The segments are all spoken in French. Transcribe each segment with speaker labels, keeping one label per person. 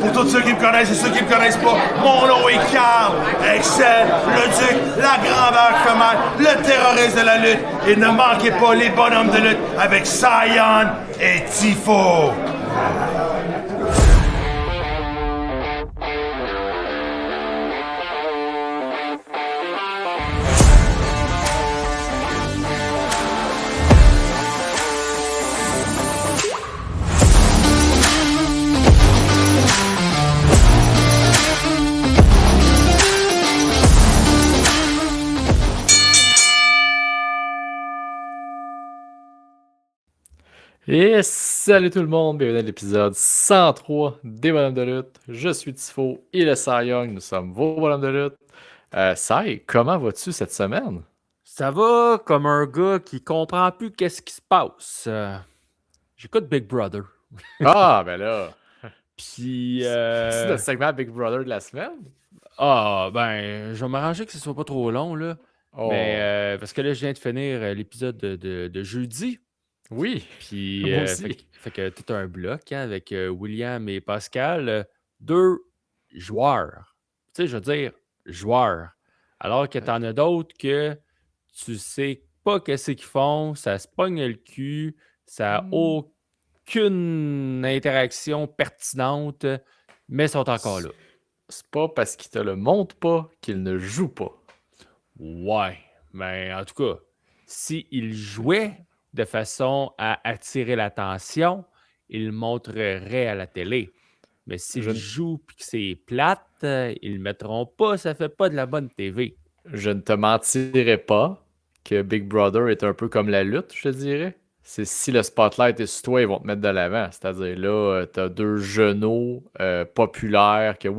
Speaker 1: Pour tous ceux qui me connaissent et ceux qui me connaissent pas, mon nom est Carl, Excel, le Duc, la grandeur femelle, le terroriste de la lutte. Et ne manquez pas les bonhommes de lutte avec Sion et Tifo.
Speaker 2: Et salut tout le monde, bienvenue à l'épisode 103 des Bonhommes de lutte. Je suis Tifo et le Cy Young, nous sommes vos Bonhommes de lutte. Cy, comment vas-tu cette semaine?
Speaker 3: Ça va comme un gars qui comprend plus qu'est-ce qui se passe. J'écoute Big Brother.
Speaker 2: Ah, ben là,
Speaker 3: Puis,
Speaker 2: c'est notre segment Big Brother de la semaine?
Speaker 3: je vais m'arranger que ce soit pas trop long, là.
Speaker 2: Oh,
Speaker 3: Mais, parce que là, je viens de finir l'épisode de jeudi.
Speaker 2: oui,
Speaker 3: Puis,
Speaker 2: moi aussi.
Speaker 3: fait que tout un bloc hein, avec William et Pascal. Deux joueurs. Tu sais, je veux dire, joueurs. Alors que t'en as d'autres que tu sais pas qu'est-ce qu'ils font, ça se pogne le cul, ça n'a aucune interaction pertinente, mais sont encore là.
Speaker 2: C'est pas parce qu'ils te le montrent pas qu'ils ne jouent pas.
Speaker 3: Ouais, mais en tout cas, s'ils jouaient de façon à attirer l'attention, ils le montreraient à la télé. Mais s'ils
Speaker 2: Je-
Speaker 3: jouent et que c'est plate, ils le mettront pas, ça fait pas de la bonne TV.
Speaker 2: Je ne te mentirai pas que Big Brother est un peu comme la lutte, je te dirais. C'est si le spotlight est sur toi, ils vont te mettre de l'avant. C'est-à-dire là, t'as deux genoux populaires que,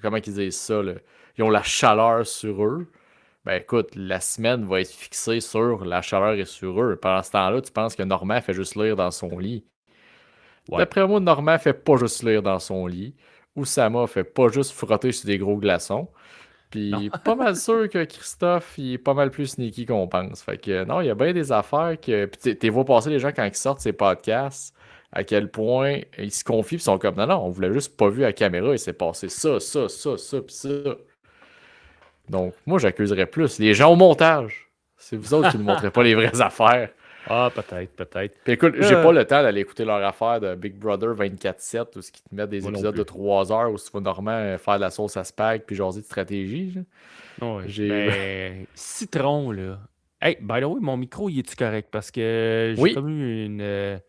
Speaker 2: comment qu'ils disent ça, là, ils ont la chaleur sur eux. Ben écoute, la semaine va être fixée sur la chaleur est sur eux. Pendant ce temps-là, tu penses que Normand fait juste lire dans son lit.
Speaker 3: Ouais.
Speaker 2: D'après moi, Normand fait pas juste lire dans son lit. Oussama fait pas juste frotter sur des gros glaçons. Puis pas mal sûr que Christophe, il est pas mal plus sneaky qu'on pense. Fait que non, il y a bien des affaires que. Puis t'es vois passer les gens quand ils sortent ces podcasts, à quel point ils se confient, puis ils sont comme non, non, on voulait juste pas vu à la caméra, il s'est passé ça, puis ça. Donc, moi, j'accuserais plus les gens au montage. C'est vous autres qui ne montrez pas les vraies affaires.
Speaker 3: Ah, peut-être.
Speaker 2: Puis écoute, j'ai pas le temps d'aller écouter leur affaire de Big Brother 24/7 où ils te mettent des
Speaker 3: Moi non
Speaker 2: épisodes de
Speaker 3: plus.
Speaker 2: 3 heures où tu vas normalement faire de la sauce à spag puis jaser de stratégie. Genre.
Speaker 3: Ouais,
Speaker 2: J'ai.
Speaker 3: mais citron, là. Hey, by the way, mon micro, il est-tu correct? Parce que j'ai
Speaker 2: Oui.
Speaker 3: comme eu une
Speaker 2: Ben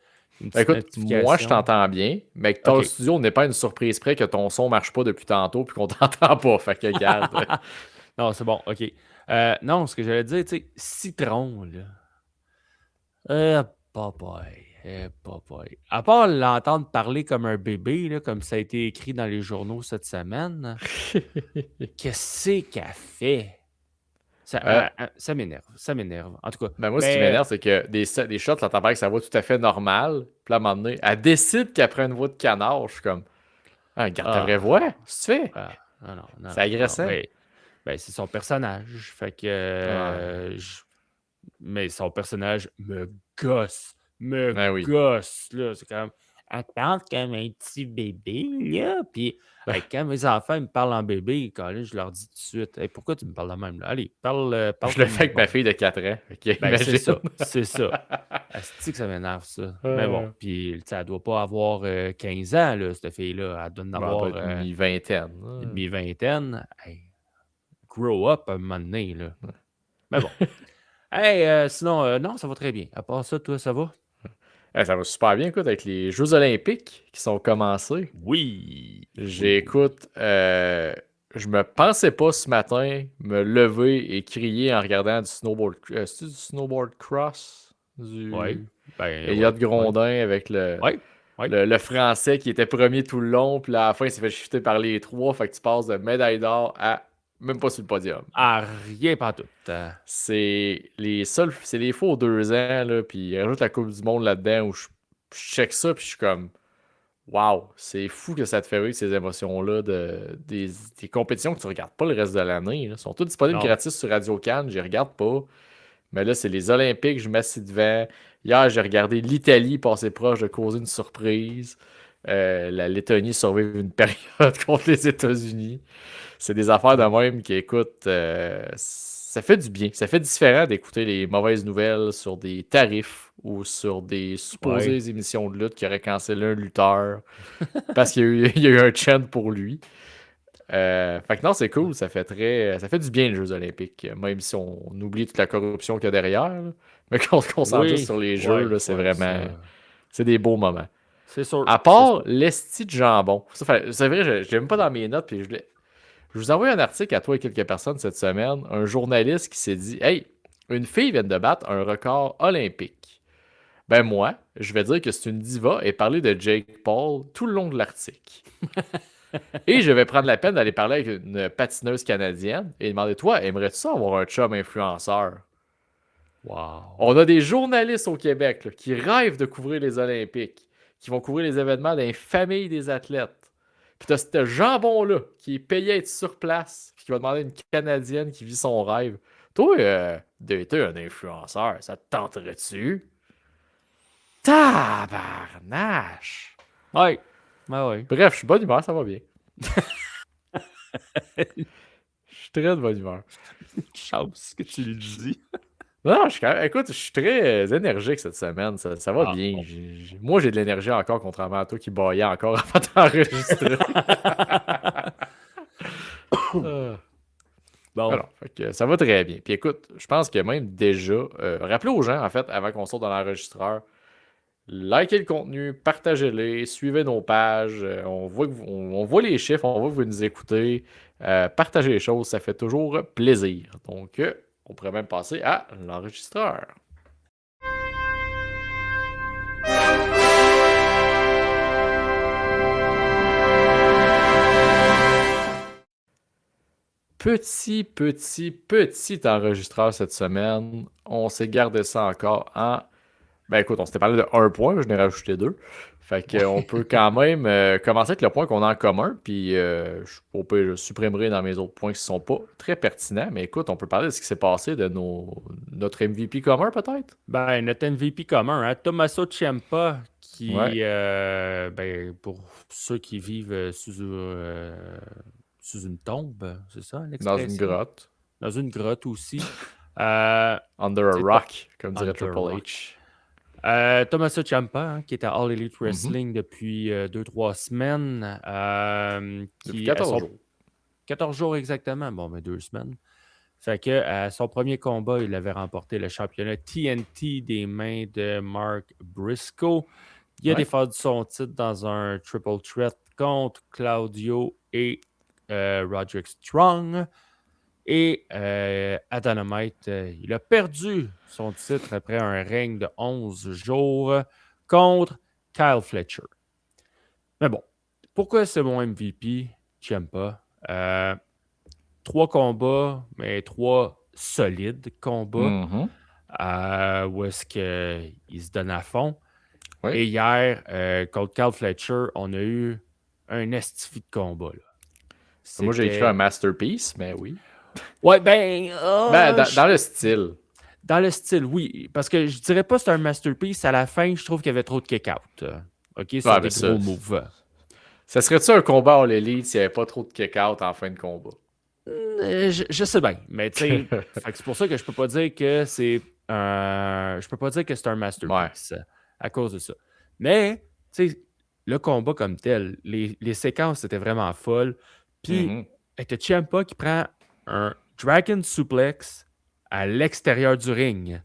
Speaker 3: petite
Speaker 2: écoute, moi je
Speaker 3: notification.
Speaker 2: t'entends bien, mais que ton
Speaker 3: OK.
Speaker 2: studio n'est pas une surprise près que ton son marche pas depuis tantôt puis qu'on t'entend pas. Fait que garde.
Speaker 3: Non, c'est bon, OK. Non, ce que j'allais dire, tu sais, citron, là. Papaye. Papaye. À part l'entendre parler comme un bébé, là, comme ça a été écrit dans les journaux cette semaine, qu'est-ce qu'elle fait?
Speaker 2: Euh,
Speaker 3: Ça m'énerve, ça m'énerve. En tout cas,
Speaker 2: ben moi, ce qui
Speaker 3: mais
Speaker 2: m'énerve, c'est que des shots, là, t'entends que ça va tout à fait normal. Puis là, à un moment donné, elle décide qu'elle prend une voix de canard. Je suis comme, ah, garde ta vraie
Speaker 3: ah,
Speaker 2: voix, si tu fais.
Speaker 3: ah, non,
Speaker 2: C'est agressant.
Speaker 3: c'est son personnage. Fait que
Speaker 2: Ouais.
Speaker 3: mais son personnage gosse. Me
Speaker 2: Ben oui.
Speaker 3: gosse. Là. C'est comme elle parle comme un petit bébé, là. Puis quand mes enfants ils me parlent en bébé, quand je leur dis tout de suite hey, pourquoi tu me parles de même là? Allez, parle
Speaker 2: Je le
Speaker 3: comme
Speaker 2: fais avec
Speaker 3: bon.
Speaker 2: ma fille de 4 ans. Ok,
Speaker 3: Ben, c'est
Speaker 2: imagine.
Speaker 3: ça. C'est ça. Asti que ça m'énerve, ça. Mais bon, puis tu sais, elle doit pas avoir 15 ans, là, cette fille-là. Elle doit en
Speaker 2: Ben, elle
Speaker 3: avoir
Speaker 2: doit être mi-vingtaine.
Speaker 3: une mi-vingtaine. Hey, grow up à un moment donné, là. Mais bon. Hey, sinon, non, ça va très bien. À part ça, toi, ça va?
Speaker 2: Ça va super bien, écoute, avec les Jeux Olympiques qui sont commencés.
Speaker 3: Oui.
Speaker 2: J'écoute, je me pensais pas ce matin me lever et crier en regardant du snowboard. C'est-tu du snowboard cross?
Speaker 3: Oui. Ben,
Speaker 2: Elliot
Speaker 3: ouais.
Speaker 2: Grondin avec
Speaker 3: Oui.
Speaker 2: le français qui était premier tout le long, puis là, à la fin, il s'est fait shifter par les trois, fait que tu passes de médaille d'or à même pas sur le podium.
Speaker 3: Ah, rien pas tout.
Speaker 2: C'est les faux 2 ans, là, puis il rajoute la Coupe du Monde là-dedans où je check ça, puis je suis comme, waouh, c'est fou que ça te fait vivre ces émotions-là des compétitions que tu regardes pas le reste de l'année. Là. Ils sont tous disponibles
Speaker 3: Non.
Speaker 2: gratis sur Radio Cannes, je les regarde pas. Mais là, c'est les Olympiques, je m'assis devant. Hier, j'ai regardé l'Italie passer proche de causer une surprise. la Lettonie survive une période contre les États-Unis. C'est des affaires de même qui, écoute, ça fait du bien. Ça fait différent d'écouter les mauvaises nouvelles sur des tarifs ou sur des supposées émissions de lutte qui auraient cancellé un lutteur parce qu'il il y a eu un chant pour lui. Fait que non, c'est cool. Ça fait du bien les Jeux Olympiques, même si on oublie toute la corruption qu'il y a derrière. Là. Mais quand on se concentre juste sur les Jeux, là, c'est vraiment. C'est des beaux moments.
Speaker 3: C'est sûr.
Speaker 2: À part l'esti de jambon. C'est vrai, je l'ai même pas dans mes notes. Puis je vous envoie un article à toi et quelques personnes cette semaine. Un journaliste qui s'est dit Hey, une fille vient de battre un record olympique. Ben moi, je vais dire que c'est une diva et parler de Jake Paul tout le long de l'article. Et je vais prendre la peine d'aller parler avec une patineuse canadienne et demander Toi, aimerais-tu ça avoir un chum influenceur?
Speaker 3: Wow.
Speaker 2: On a des journalistes au Québec là, qui rêvent de couvrir les Olympiques, qui vont couvrir les événements dans les familles des athlètes. Puis t'as ce jambon-là qui est payé à être sur place, puis qui va demander à une Canadienne qui vit son rêve. Toi, d'être un influenceur, ça te tenterait-tu? Tabarnache!
Speaker 3: Ouais. Ouais.
Speaker 2: Bref, je suis de bonne humeur, ça va bien. Je suis très de bonne humeur.
Speaker 3: Chance que tu le dis.
Speaker 2: Non, écoute, je suis très énergique cette semaine. Ça va bien.
Speaker 3: Bon.
Speaker 2: Moi, j'ai de l'énergie encore, contrairement à toi qui baillait encore avant d'enregistrer.
Speaker 3: Bon.
Speaker 2: Alors, fait que ça va très bien. Puis écoute, je pense que même déjà, rappelez aux gens, en fait, avant qu'on sorte dans l'enregistreur, likez le contenu, partagez-les, suivez nos pages. On voit les chiffres, on voit que vous nous écoutez. Partagez les choses, ça fait toujours plaisir. Donc, on pourrait même passer à l'enregistreur. Petit enregistreur cette semaine. On s'est gardé ça encore en... Ben écoute, on s'était parlé de 1 point, je n'ai rajouté 2. Fait qu'on peut quand même commencer avec le point qu'on a en commun, puis je supprimerai dans mes autres points qui ne sont pas très pertinents. Mais écoute, on peut parler de ce qui s'est passé de notre MVP commun, peut-être?
Speaker 3: Ben, notre MVP commun, hein, Tommaso Ciampa, qui,
Speaker 2: Ouais.
Speaker 3: pour ceux qui vivent sous une tombe, c'est ça
Speaker 2: Dans
Speaker 3: l'expression?
Speaker 2: une grotte.
Speaker 3: Dans une grotte aussi.
Speaker 2: Under a rock, comme dirait
Speaker 3: Under a
Speaker 2: Triple
Speaker 3: rock.
Speaker 2: H.
Speaker 3: Tommaso Ciampa, hein, qui est à All Elite Wrestling depuis 2-3 semaines.
Speaker 2: Depuis 14 jours.
Speaker 3: 14 jours exactement. Bon, mais 2 semaines. Fait que son premier combat, il avait remporté le championnat TNT des mains de Mark Briscoe. Il a défendu son titre dans un triple threat contre Claudio et Roderick Strong. Et à Dynamite, il a perdu son titre après un règne de 11 jours contre Kyle Fletcher. Mais bon, pourquoi c'est mon MVP? Ciampa. 3 combats, mais 3 solides combats. Où est-ce qu'il se donne à fond.
Speaker 2: Oui.
Speaker 3: Et hier, contre Kyle Fletcher, on a eu un estifi de combat. Là.
Speaker 2: Moi, j'ai écrit un masterpiece, mais oui.
Speaker 3: Ouais,
Speaker 2: dans le style.
Speaker 3: Dans le style, oui. Parce que je dirais pas que c'est un masterpiece. À la fin, je trouve qu'il y avait trop de kick-out. OK, c'est des gros moves.
Speaker 2: Ça serait-tu un combat All Elite s'il n'y avait pas trop de kick-out en fin de combat?
Speaker 3: Je sais bien. Mais tu sais, c'est pour ça que je peux pas dire que c'est je peux pas dire que c'est un masterpiece à cause de ça. Mais, tu sais, le combat comme tel, les séquences étaient vraiment folles. Puis, t'as Ciampa qui prend un Dragon Suplex à l'extérieur du ring.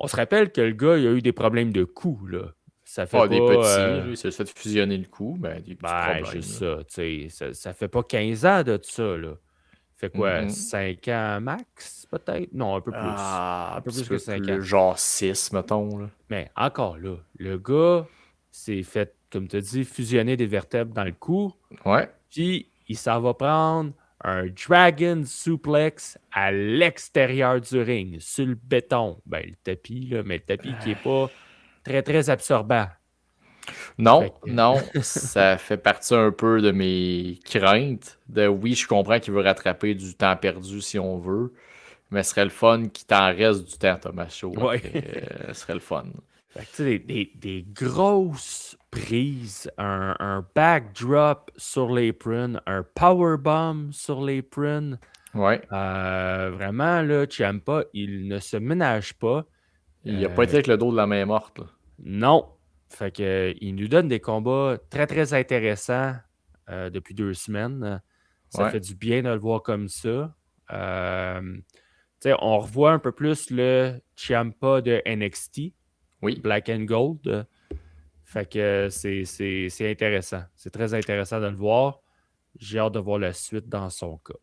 Speaker 3: On se rappelle que le gars, il a eu des problèmes de coups, là. Ça fait pas...
Speaker 2: des petits, lui, ça fait fusionner le coup, mais des petits problèmes.
Speaker 3: C'est ça, tu sais. Ça fait pas 15 ans de ça, là. Fait quoi, 5 ans max, peut-être? Non, un peu plus.
Speaker 2: Un peu plus
Speaker 3: que 5 ans.
Speaker 2: Genre 6, mettons. Là.
Speaker 3: Mais encore là, le gars s'est fait, comme tu as dit, fusionner des vertèbres dans le cou.
Speaker 2: Ouais.
Speaker 3: Puis, il s'en va prendre un Dragon Suplex à l'extérieur du ring, sur le béton. Ben, le tapis, là, mais le tapis qui n'est pas très, très absorbant.
Speaker 2: Non, ça fait partie un peu de mes craintes. Oui, je comprends qu'il veut rattraper du temps perdu si on veut, mais ce serait le fun qu'il t'en reste du temps, Thomas Show.
Speaker 3: Ouais.
Speaker 2: Ce serait le fun.
Speaker 3: Fait que, tu sais, des grosses prises, un backdrop sur l'apron, un powerbomb sur l'apron.
Speaker 2: Ouais.
Speaker 3: Vraiment, là, Ciampa, il ne se ménage pas.
Speaker 2: Il a pas été avec le dos de la main morte. Là.
Speaker 3: Non. Fait que, il nous donne des combats très, très intéressants depuis 2 semaines. Ça
Speaker 2: Ouais.
Speaker 3: fait du bien de le voir comme ça. Tu sais, on revoit un peu plus le Ciampa de NXT,
Speaker 2: Oui.
Speaker 3: Black and Gold. Fait que c'est intéressant. C'est très intéressant de le voir. J'ai hâte de voir la suite dans son cas.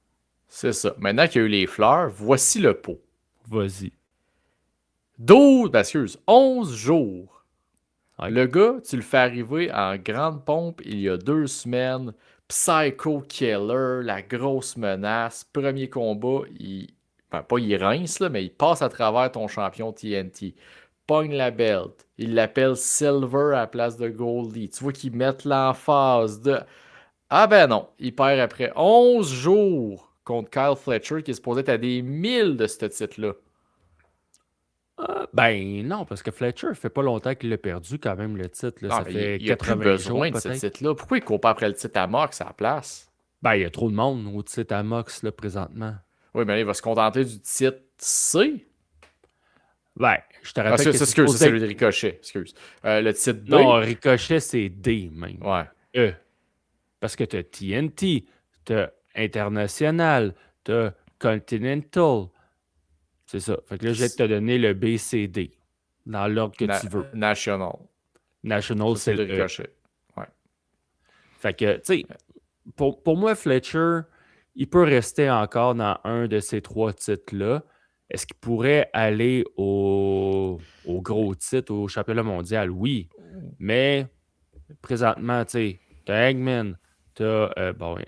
Speaker 2: C'est ça. Maintenant qu'il y a eu les fleurs, voici le pot.
Speaker 3: Vas-y.
Speaker 2: 11 jours.
Speaker 3: Ouais.
Speaker 2: Le gars, tu le fais arriver en grande pompe il y a 2 semaines. Psycho Killer, la grosse menace. Premier combat, pas il rince, là, mais il passe à travers ton champion TNT. Pogne la belt. Il l'appelle Silver à la place de Goldie. Tu vois qu'ils mettent l'emphase de... Ah ben non, il perd après 11 jours contre Kyle Fletcher qui est supposé être à des 1000 de ce titre-là.
Speaker 3: Ben non, parce que Fletcher fait pas longtemps qu'il l'a perdu quand même le titre. Là.
Speaker 2: Non,
Speaker 3: Ça
Speaker 2: mais
Speaker 3: fait
Speaker 2: il n'y a plus
Speaker 3: 80 jours
Speaker 2: besoin de ce
Speaker 3: peut-être.
Speaker 2: titre-là. Pourquoi il court pas après le titre à Mox à la place?
Speaker 3: Ben, il y a trop de monde au titre à Mox là, présentement.
Speaker 2: Oui, mais là, il va se contenter du titre C.
Speaker 3: Ben, je te
Speaker 2: Ah,
Speaker 3: rappelle que c'est
Speaker 2: excuse, c'est
Speaker 3: supposé
Speaker 2: celui
Speaker 3: être...
Speaker 2: de Ricochet. Excuse. Le titre B.
Speaker 3: Non, Ricochet, c'est D même.
Speaker 2: Ouais.
Speaker 3: E. Parce que t'as TNT, t'as International, t'as Continental. C'est ça. Fait que là, je vais te donner le BCD dans l'ordre que tu veux.
Speaker 2: National.
Speaker 3: National,
Speaker 2: Ça, c'est
Speaker 3: c'est
Speaker 2: le
Speaker 3: le E.
Speaker 2: Ricochet. Ouais.
Speaker 3: Fait que, tu sais, pour moi, Fletcher, il peut rester encore dans un de ces 3 titres-là. Est-ce qu'il pourrait aller au gros titre, au championnat mondial? Oui. Mais présentement, tu sais, t'as Eggman, t'as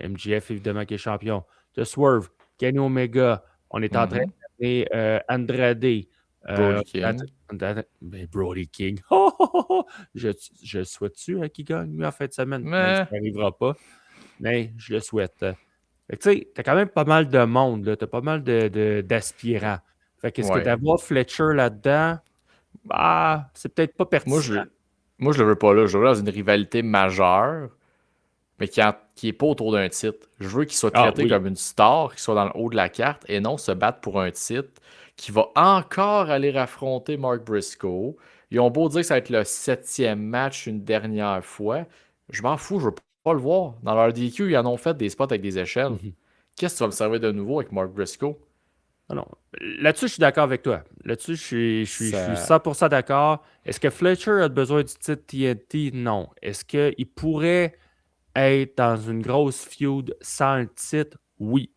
Speaker 3: MJF évidemment qui est champion, t'as Swerve, Kenny Omega, on est en train
Speaker 2: Mhm.
Speaker 3: d'amener Andrade,
Speaker 2: Brody King.
Speaker 3: Brody King. Oh, oh, oh, oh. Je souhaite-tu qu'il gagne lui en fin de semaine? Même si
Speaker 2: Mais
Speaker 3: ça n'arrivera pas. Mais je le souhaite. Fait que, tu sais, t'as quand même pas mal de monde, là. T'as pas mal d'aspirants. Fait que est-ce que
Speaker 2: ouais.
Speaker 3: d'avoir Fletcher là-dedans, bah, c'est peut-être pas
Speaker 2: Moi,
Speaker 3: pertinent.
Speaker 2: moi, je le veux pas là. Je le veux dans une rivalité majeure, mais qui est pas autour d'un titre. Je veux qu'il soit
Speaker 3: Ah
Speaker 2: traité
Speaker 3: oui.
Speaker 2: comme une star, qu'il soit dans le haut de la carte, et non se battre pour un titre, qui va encore aller affronter Mark Briscoe. Ils ont beau dire que ça va être le 7e match une dernière fois. Je m'en fous, je veux pas le voir. Dans leur DQ, ils en ont fait des spots avec des échelles.
Speaker 3: Mhm.
Speaker 2: Qu'est-ce que tu vas me servir de nouveau avec Mark Briscoe?
Speaker 3: Ah non. Là-dessus, je suis d'accord avec toi. Là-dessus, je suis
Speaker 2: Ça...
Speaker 3: 100% d'accord. Est-ce que Fletcher a besoin du titre TNT? Non. Est-ce qu'il pourrait être dans une grosse feud sans le titre? Oui.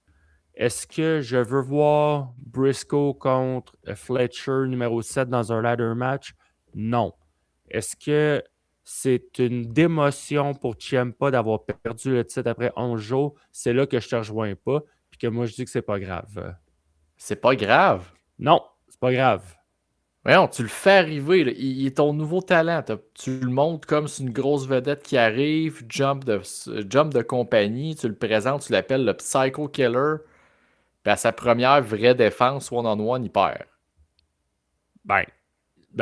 Speaker 3: Est-ce que je veux voir Briscoe contre Fletcher numéro 7 dans un ladder match? Non. Est-ce que c'est une démotion pour Ciampa d'avoir perdu le titre après 11 jours? C'est là que je te rejoins pas. Puis que moi, je dis que c'est pas grave.
Speaker 2: C'est pas grave.
Speaker 3: Non, c'est pas grave.
Speaker 2: Voyons, tu le fais arriver, là. Il est ton nouveau talent. Tu le montres comme c'est une grosse vedette qui arrive, jump de compagnie, tu le présentes, tu l'appelles le Psycho Killer. Puis à sa première vraie défense one-on-one, il perd.
Speaker 3: Ben,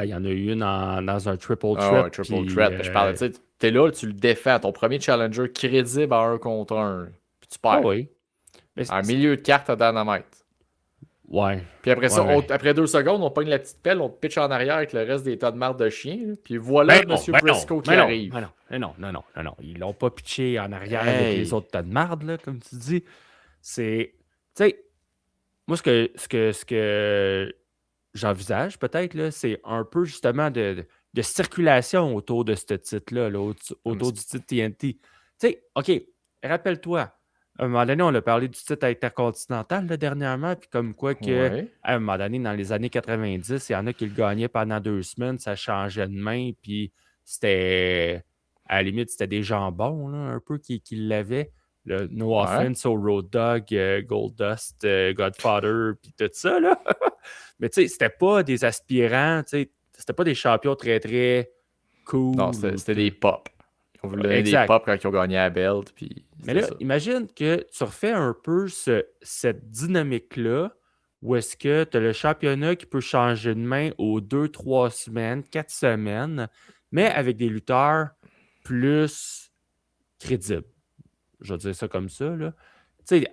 Speaker 3: il y en a eu une dans un triple
Speaker 2: Ah
Speaker 3: threat.
Speaker 2: ouais, triple
Speaker 3: Puis,
Speaker 2: threat. Je parle, tu sais, t'es là, tu le défends. Ton premier challenger crédible à 1 contre 1. Puis tu perds.
Speaker 3: oui. Mais
Speaker 2: En milieu de carte à Dynamite.
Speaker 3: ouais.
Speaker 2: Puis après ça,
Speaker 3: Ouais,
Speaker 2: après 2 secondes, on pogne la petite pelle, on te pitch en arrière avec le reste des tas de marde de chiens. Là. Puis voilà Monsieur Briscoe qui arrive.
Speaker 3: Non. Ils l'ont pas pitché en arrière avec
Speaker 2: Hey.
Speaker 3: les autres tas de marde, là, comme tu dis. C'est. Tu sais, moi, ce que j'envisage peut-être, là, c'est un peu justement de circulation autour de ce titre-là, là, autour du titre TNT. Tu sais, OK, rappelle-toi, à un moment donné, on a parlé du titre intercontinental là, dernièrement, puis comme quoi que,
Speaker 2: Ouais.
Speaker 3: à un moment donné, dans les années 90, il y en a qui le gagnaient pendant 2 semaines, ça changeait de main, puis c'était, à la limite, c'était des jambons, là, un peu, qui l'avaient. Le No
Speaker 2: Ouais.
Speaker 3: Offense au Road Dogg, Goldust, Godfather, puis tout ça, là. Mais tu sais, c'était pas des aspirants, tu sais, c'était pas des champions très, très cool.
Speaker 2: Non, c'était des pops. Ils ont voulu donner des
Speaker 3: Exact.
Speaker 2: pops quand ils ont gagné la belt. Puis
Speaker 3: Mais là,
Speaker 2: ça.
Speaker 3: imagine que tu refais un peu cette dynamique-là où est-ce que tu as le championnat qui peut changer de main aux 2, 3 semaines, 4 semaines, mais avec des lutteurs plus crédibles. Je vais dire ça comme ça, là. Tu sais,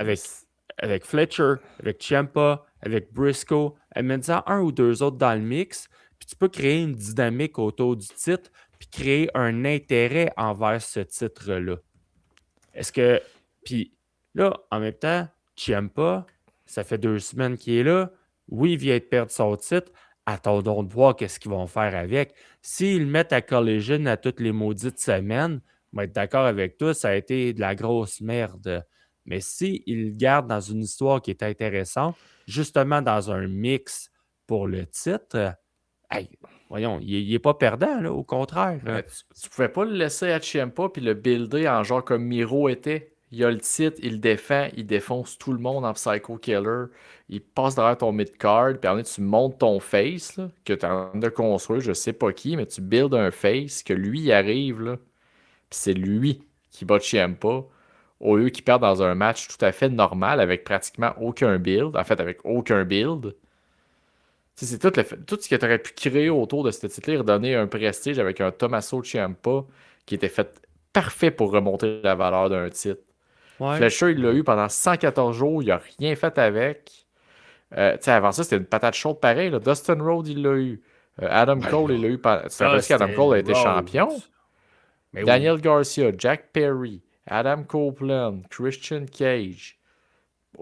Speaker 3: avec Fletcher, avec Ciampa, avec Briscoe, mets-en un ou deux autres dans le mix, puis tu peux créer une dynamique autour du titre, puis créer un intérêt envers ce titre-là. Est-ce que... Puis là, en même temps, Ciampa, ça fait 2 semaines qu'il est là. Oui, il vient de perdre son titre. Attendons de voir qu'est-ce qu'ils vont faire avec. S'ils le mettent à Collision à toutes les maudites semaines, je vais être d'accord avec toi, ça a été de la grosse merde. Mais s'ils le gardent dans une histoire qui est intéressante, justement dans un mix pour le titre, hey, voyons, il n'est pas perdant, là, au contraire.
Speaker 2: Tu pouvais pas le laisser à Ciampa puis le builder en genre comme Miro était. Il a le titre, il le défend, il défonce tout le monde en Psycho Killer. Il passe derrière ton mid-card, puis après tu montes ton face là, que tu es en train de construire, je sais pas qui, mais tu builds un face, que lui il arrive, là, puis c'est lui qui bat Ciampa, au lieu qu'il perde dans un match tout à fait normal avec pratiquement aucun build, en fait avec aucun build. Tu sais, c'est tout ce que tu aurais pu créer autour de ce titre-là, redonner un prestige avec un Tommaso Ciampa qui était fait parfait pour remonter la valeur d'un titre.
Speaker 3: Ouais.
Speaker 2: Fletcher, il l'a eu pendant 114 jours, il n'a rien fait avec. Tu sais, avant ça, c'était une patate chaude pareil. Là. Dustin Rhodes, il l'a eu. Adam Cole, il l'a eu. Tu te rappelles qu'Adam Cole a été champion?
Speaker 3: Mais
Speaker 2: Daniel Garcia, Jack Perry, Adam Copeland, Christian Cage.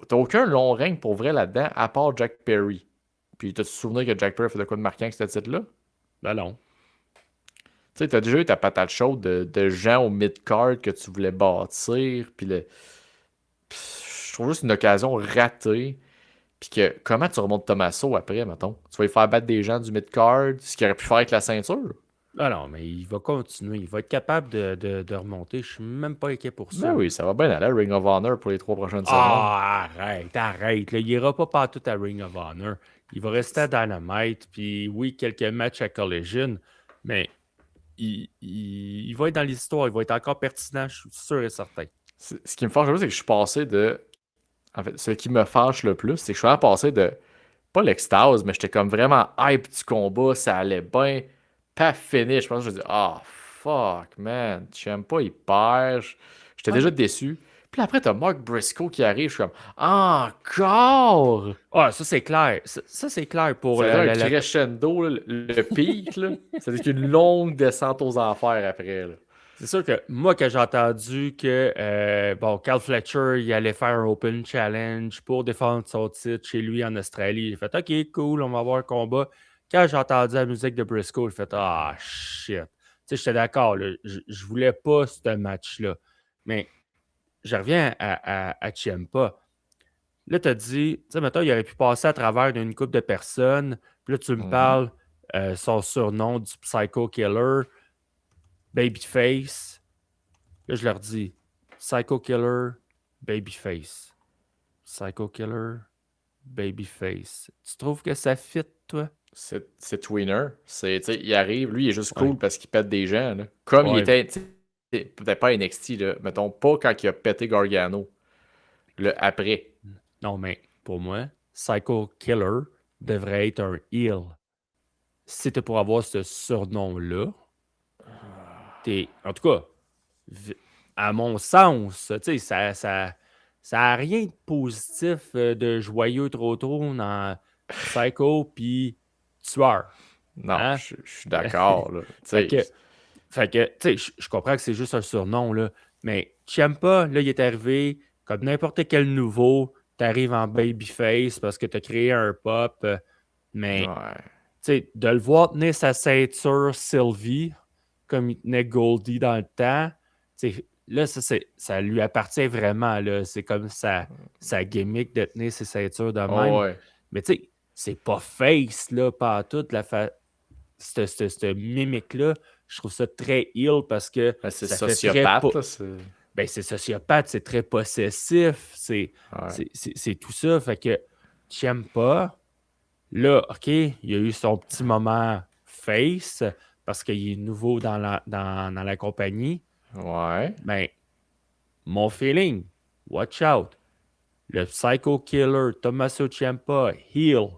Speaker 2: T'as aucun long règne pour vrai là-dedans, à part Jack Perry. Puis, t'as-tu souvenir que Jack Perry fait de quoi de marquant avec ce titre-là?
Speaker 3: Ben non.
Speaker 2: Tu sais, t'as déjà eu ta patate chaude de gens au mid-card que tu voulais bâtir. Puis, je trouve juste une occasion ratée. Puis que, comment tu remontes Tommaso après, mettons? Tu vas y faire battre des gens du mid-card, ce qu'il aurait pu faire avec la ceinture.
Speaker 3: Ah non, mais il va continuer. Il va être capable de remonter. Je suis même pas inquiet pour ça.
Speaker 2: Ben oui, ça va bien aller à Ring of Honor pour les 3 prochaines semaines.
Speaker 3: Ah, arrête. Là. Il ira pas partout à Ring of Honor. Il va rester à Dynamite. Puis oui, quelques matchs à Collision. Mais il va être dans l'histoire. Il va être encore pertinent, je suis sûr et certain.
Speaker 2: Ce qui me fâche le plus, c'est que je suis passé de. En fait, ce qui me fâche le plus, c'est que je suis vraiment passé de. Pas l'extase, mais j'étais comme vraiment hype du combat, ça allait bien. Pas fini. Je pense que je me dis, ah, fuck, man. J'aime pas, il perd. J'étais déjà déçu. Puis après, t'as Mark Briscoe qui arrive. Je suis comme, encore!
Speaker 3: Ah, ça c'est clair. Ça c'est clair pour
Speaker 2: C'est un crescendo, là, le pic, là. C'est une longue descente aux enfers après, là.
Speaker 3: C'est sûr que moi, quand j'ai entendu que Carl Fletcher il allait faire un Open Challenge pour défendre son titre chez lui en Australie, j'ai fait OK, cool, on va avoir un combat. Quand j'ai entendu la musique de Briscoe, j'ai fait ah shit. Tu sais, j'étais d'accord, là, je voulais pas ce match-là. Mais je reviens à Ciampa. Là, tu as dit, tu sais, mettons, il aurait pu passer à travers d'une couple de personnes. Puis là, tu me parles son surnom du Psycho Killer. Babyface. Là, je leur dis Psycho Killer, Babyface. Psycho Killer, Babyface. Tu trouves que ça fit, toi?
Speaker 2: C'est Tweener. Il arrive, lui, il est juste cool parce qu'il pète des gens. Là. Comme il était, peut-être pas NXT, là, mettons, pas quand il a pété Gargano. Le après.
Speaker 3: Non, mais pour moi, Psycho Killer devrait être un heel. Si c'était pour avoir ce surnom-là, en tout cas, à mon sens, tu sais, ça a rien de positif, de joyeux trop dans Psycho puis tueur.
Speaker 2: Non,
Speaker 3: Hein?
Speaker 2: je suis d'accord. Là.
Speaker 3: Fait que, tu sais, je comprends que c'est juste un surnom, là, mais Ciampa, là, il est arrivé comme n'importe quel nouveau, t'arrives en babyface parce que t'as créé un pop, mais,
Speaker 2: Ouais.
Speaker 3: tu sais, de le voir tenir sa ceinture Sylvie, comme il tenait Goldie dans le temps, tu sais, là, ça lui appartient vraiment, là. C'est comme sa gimmick de tenir ses ceintures de même.
Speaker 2: Oh, ouais.
Speaker 3: Mais tu sais, c'est pas face, là, pas toute cette mimique-là. Je trouve ça très heel parce que
Speaker 2: Ben, c'est
Speaker 3: ça
Speaker 2: sociopathe.
Speaker 3: fait très ben, c'est sociopathe, c'est très possessif, c'est tout ça. Fait que j'aime pas. Là, OK, il y a eu son petit moment face parce qu'il est nouveau dans la compagnie.
Speaker 2: Ouais.
Speaker 3: Ben, mon feeling, watch out. Le Psycho Killer, Tommaso Ciampa, heel,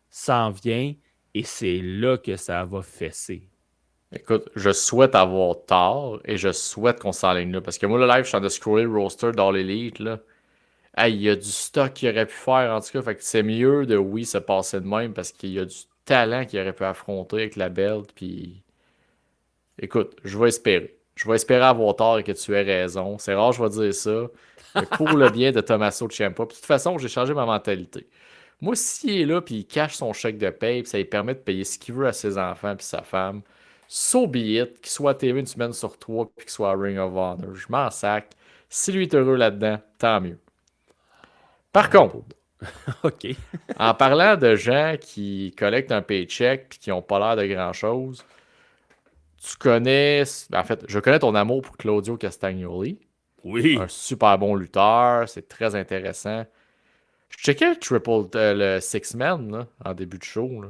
Speaker 3: s'en vient et c'est là que ça va fesser.
Speaker 2: Écoute, je souhaite avoir tort et je souhaite qu'on s'enligne là. Parce que moi, le live, je suis en train de scroller le roster d'All Elite, là. Hey, il y a du stock qu'il aurait pu faire, en tout cas. Fait que c'est mieux de, oui, se passer de même parce qu'il y a du talent qu'il aurait pu affronter avec la belt. Puis, écoute, je vais espérer. Je vais espérer avoir tort et que tu aies raison. C'est rare, je vais dire ça. Mais pour le bien de Tommaso Ciampa. Puis, de toute façon, j'ai changé ma mentalité. Moi, s'il est là puis il cache son chèque de paye, puis ça lui permet de payer ce qu'il veut à ses enfants puis sa femme, so be it, qu'il soit à TV une semaine sur trois puis qu'il soit à Ring of Honor. Je m'en sac. Si lui est heureux là-dedans, tant mieux. Par contre,
Speaker 3: OK.
Speaker 2: en parlant de gens qui collectent un paycheck puis qui n'ont pas l'air de grand-chose, tu connais... En fait, je connais ton amour pour Claudio Castagnoli.
Speaker 3: Oui.
Speaker 2: Un super bon lutteur, c'est très intéressant. Je checkais le Six-Man là, en début de show. Là.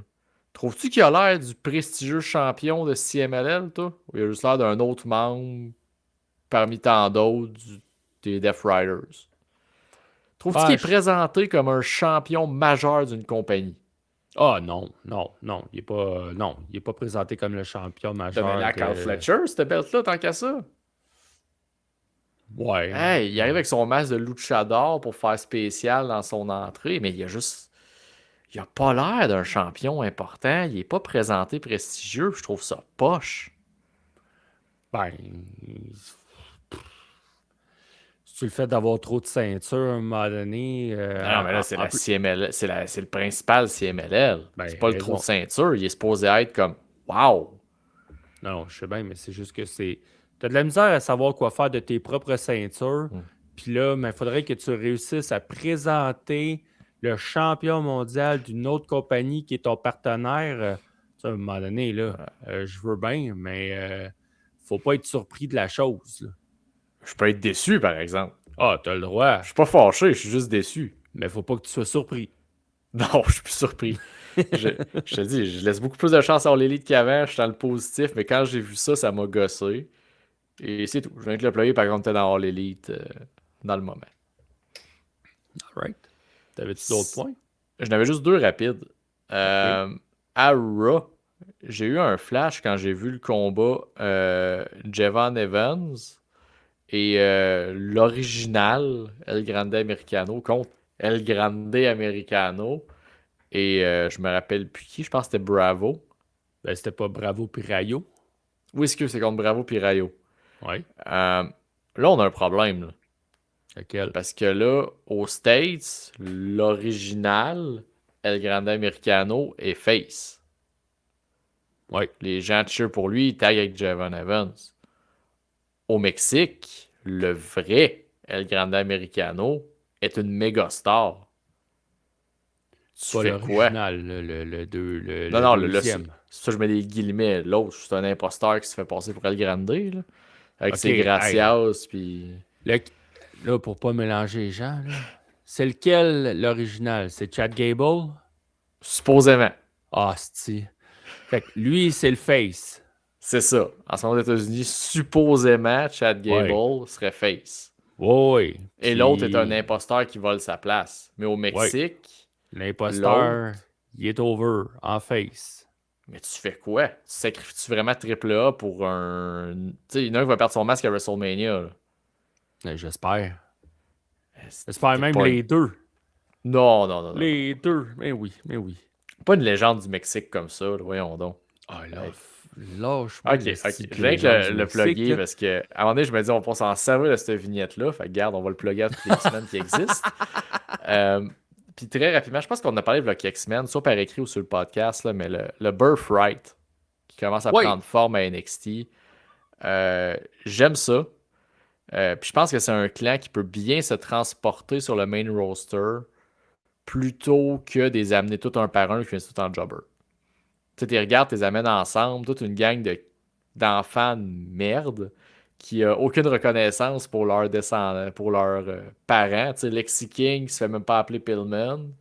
Speaker 2: Trouves-tu qu'il a l'air du prestigieux champion de CMLL, toi? Ou il a juste l'air d'un autre membre parmi tant d'autres des Death Riders? Trouves-tu qu'il est présenté comme un champion majeur d'une compagnie?
Speaker 3: Ah non. Il est pas présenté comme le champion majeur.
Speaker 2: T'avais la Carl Fletcher, cette belt-là, tant qu'à ça.
Speaker 3: Ouais.
Speaker 2: Hey, il arrive avec son masque de luchador pour faire spécial dans son entrée, mais il a juste... Il a pas l'air d'un champion important. Il est pas présenté prestigieux. Je trouve ça poche.
Speaker 3: Ben... C'est le fait d'avoir trop de ceintures à un moment donné.
Speaker 2: Non, mais là, c'est la CML, c'est le principal CMLL.
Speaker 3: Ben,
Speaker 2: c'est pas le trop de ceinture. Il est supposé être comme wow.
Speaker 3: Non, je sais bien, mais c'est juste que c'est. T'as de la misère à savoir quoi faire de tes propres ceintures. Puis là, il faudrait que tu réussisses à présenter le champion mondial d'une autre compagnie qui est ton partenaire. À un moment donné, là, je veux bien, mais faut pas être surpris de la chose. Là.
Speaker 2: Je peux être déçu, par exemple.
Speaker 3: Ah, t'as le droit.
Speaker 2: Je suis pas fâché, je suis juste déçu.
Speaker 3: Mais faut pas que tu sois surpris.
Speaker 2: Non, je suis plus surpris. je te dis, je laisse beaucoup plus de chance à l'élite qu'avant. Je suis dans le positif, mais quand j'ai vu ça, ça m'a gossé. Et c'est tout. Je viens de le plugger, par exemple, t'es dans All Elite dans le moment.
Speaker 3: Alright. T'avais-tu d'autres points?
Speaker 2: J'en avais juste deux rapides. À Raw, j'ai eu un flash quand j'ai vu le combat Javon Evans et l'original El Grande Americano contre El Grande Americano. Et je me rappelle plus qui, je pense que c'était Bravo.
Speaker 3: Ben, c'était pas Bravo Pirayo.
Speaker 2: Oui, c'est contre Bravo puis Rayo.
Speaker 3: Ouais.
Speaker 2: Là, on a un problème. Là.
Speaker 3: Lequel?
Speaker 2: Parce que là, aux States, l'original El Grande Americano est face.
Speaker 3: Ouais.
Speaker 2: Les gens cheer pour lui, ils taguent avec Javon Evans. Au Mexique, le vrai El Grande Americano est une méga star. Tu
Speaker 3: pas
Speaker 2: fais quoi?
Speaker 3: le
Speaker 2: deuxième. C'est ça, je mets des guillemets. L'autre, c'est un imposteur qui se fait passer pour El Grande, là. Avec ses gracias, puis...
Speaker 3: Là, pour pas mélanger les gens, là. C'est lequel, l'original? C'est Chad Gable?
Speaker 2: Supposément.
Speaker 3: Ah, c'est... Fait que lui, c'est le face.
Speaker 2: C'est ça. En ce moment, aux États-Unis, supposément, Chad Gable serait face.
Speaker 3: Oui.
Speaker 2: Et l'autre est un imposteur qui vole sa place. Mais au Mexique...
Speaker 3: L'imposteur, il est over, en face.
Speaker 2: Mais tu fais quoi? Tu sacrifies-tu vraiment AAA pour un... Tu sais, il y en a un qui va perdre son masque à WrestleMania, là.
Speaker 3: J'espère. J'espère même les deux.
Speaker 2: Non.
Speaker 3: Les deux, mais oui.
Speaker 2: Pas une légende du Mexique comme ça, là. Voyons donc.
Speaker 3: Ah, là, lâche.
Speaker 2: Ok. Je viens que le plugger parce que, à un moment donné, je me dis, on va s'en servir de cette vignette-là. Fait que, garde, on va le plugger à toutes les semaines qui existent. Puis très rapidement, je pense qu'on a parlé de quelques semaines, soit par écrit ou sur le podcast, là, mais le Birthright qui commence à prendre forme à NXT. J'aime ça. Puis je pense que c'est un clan qui peut bien se transporter sur le main roster plutôt que de les amener tout un par un qui finissent tout en jobber. Tu sais, tu regardes, tu les amènes ensemble, toute une gang d'enfants de merde qui n'a aucune reconnaissance pour leurs descendants, pour leurs parents. Tu sais, Lexi King qui se fait même pas appeler Pillman.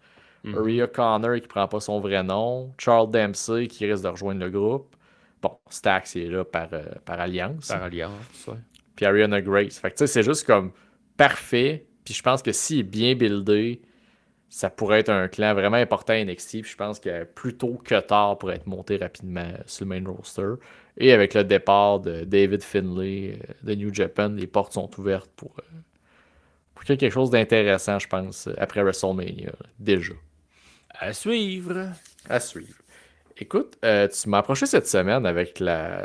Speaker 2: Rhea Connor qui prend pas son vrai nom. Charles Dempsey qui risque de rejoindre le groupe. Bon, Stax il est là par alliance.
Speaker 3: Par alliance, ouais.
Speaker 2: Puis Ariana Grace. Fait que tu sais, c'est juste comme parfait. Puis je pense que s'il est bien buildé, ça pourrait être un clan vraiment important à NXT. Puis je pense que plus tôt que tard pour être monté rapidement sur le main roster. Et avec le départ de David Finlay de New Japan, les portes sont ouvertes pour qu'il y ait quelque chose d'intéressant, je pense, après WrestleMania, déjà.
Speaker 3: À suivre.
Speaker 2: À suivre. Écoute, tu m'as approché cette semaine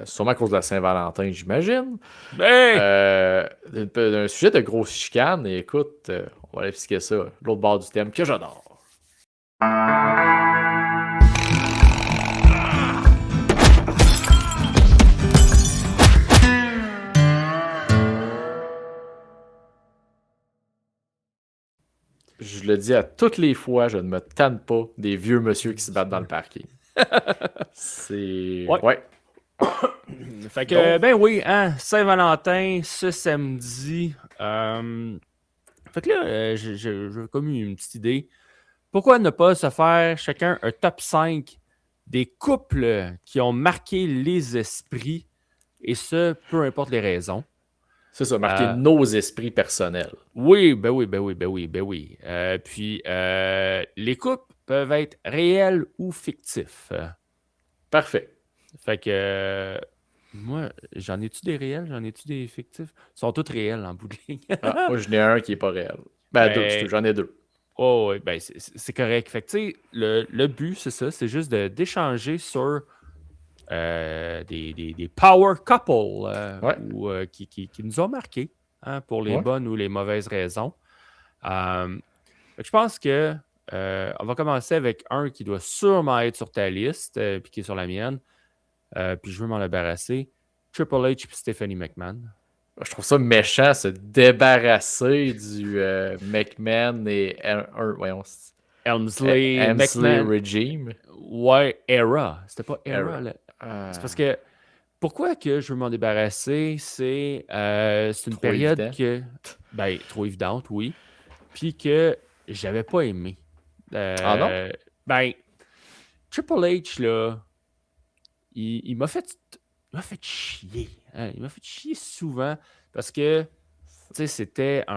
Speaker 2: sûrement à cause de la Saint-Valentin, j'imagine,
Speaker 3: Ben!
Speaker 2: d'un sujet de grosse chicane. Et écoute, on va aller expliquer ça, l'autre bord du thème que j'adore. Je le dis à toutes les fois, je ne me tanne pas des vieux monsieur qui se battent dans le parking. C'est...
Speaker 3: Ouais. Fait que,
Speaker 2: Donc-
Speaker 3: ben oui, hein, Saint-Valentin, ce samedi. Fait que là, j'ai comme eu une petite idée. Pourquoi ne pas se faire chacun un top 5 des couples qui ont marqué les esprits, et ce, peu importe les raisons.
Speaker 2: C'est ça, marquer nos esprits personnels.
Speaker 3: Oui, ben oui, ben oui, ben oui, ben oui. Puis, les couples peuvent être réels ou fictifs.
Speaker 2: Parfait.
Speaker 3: Fait que, moi, j'en ai-tu des réels? J'en ai-tu des fictifs? Ils sont tous réels en bout de ligne.
Speaker 2: Moi, j'en ai un qui n'est pas réel. Ben, deux, j'en ai deux.
Speaker 3: Oh, oui, ben, c'est correct. Fait que, tu sais, le but, c'est ça, c'est juste d'échanger sur des power couples qui nous ont marqués, hein, pour les bonnes ou les mauvaises raisons. Fait que je pense que on va commencer avec un qui doit sûrement être sur ta liste, puis qui est sur la mienne. Puis je veux m'en débarrasser. Triple H et Stephanie McMahon.
Speaker 2: Je trouve ça méchant, se débarrasser du McMahon et
Speaker 3: Helmsley
Speaker 2: McMahon Regime.
Speaker 3: Ouais, Era. C'était pas Era. C'est parce que pourquoi que je veux m'en débarrasser, c'est une
Speaker 2: Trop
Speaker 3: période
Speaker 2: évident.
Speaker 3: que. Ben, trop évidente, oui. Puis que j'avais pas aimé.
Speaker 2: Non?
Speaker 3: Ben, Triple H, là, il m'a fait chier. Hein. Il m'a fait chier souvent parce que, tu sais, c'était tu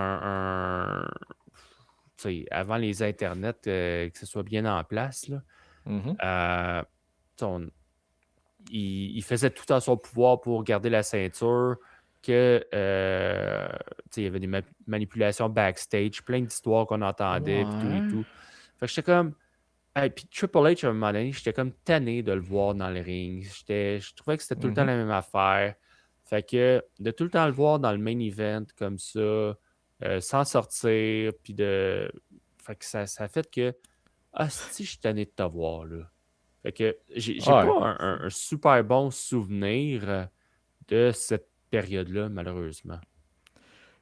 Speaker 3: sais, avant les internets, que ce soit bien en place, là. Tu sais, il faisait tout en son pouvoir pour garder la ceinture, que, tu sais, il y avait des manipulations backstage, plein d'histoires qu'on entendait, puis tout et tout. Fait que j'étais comme... Hey, puis Triple H, à un moment donné, j'étais comme tanné de le voir dans le ring. Je trouvais que c'était tout le temps la même affaire. Fait que de tout le temps le voir dans le main event comme ça, sans sortir, puis de... Fait que ça a fait que... Ah, si, je suis tanné de te voir, là. Fait que j'ai pas un super bon souvenir de cette période-là, malheureusement.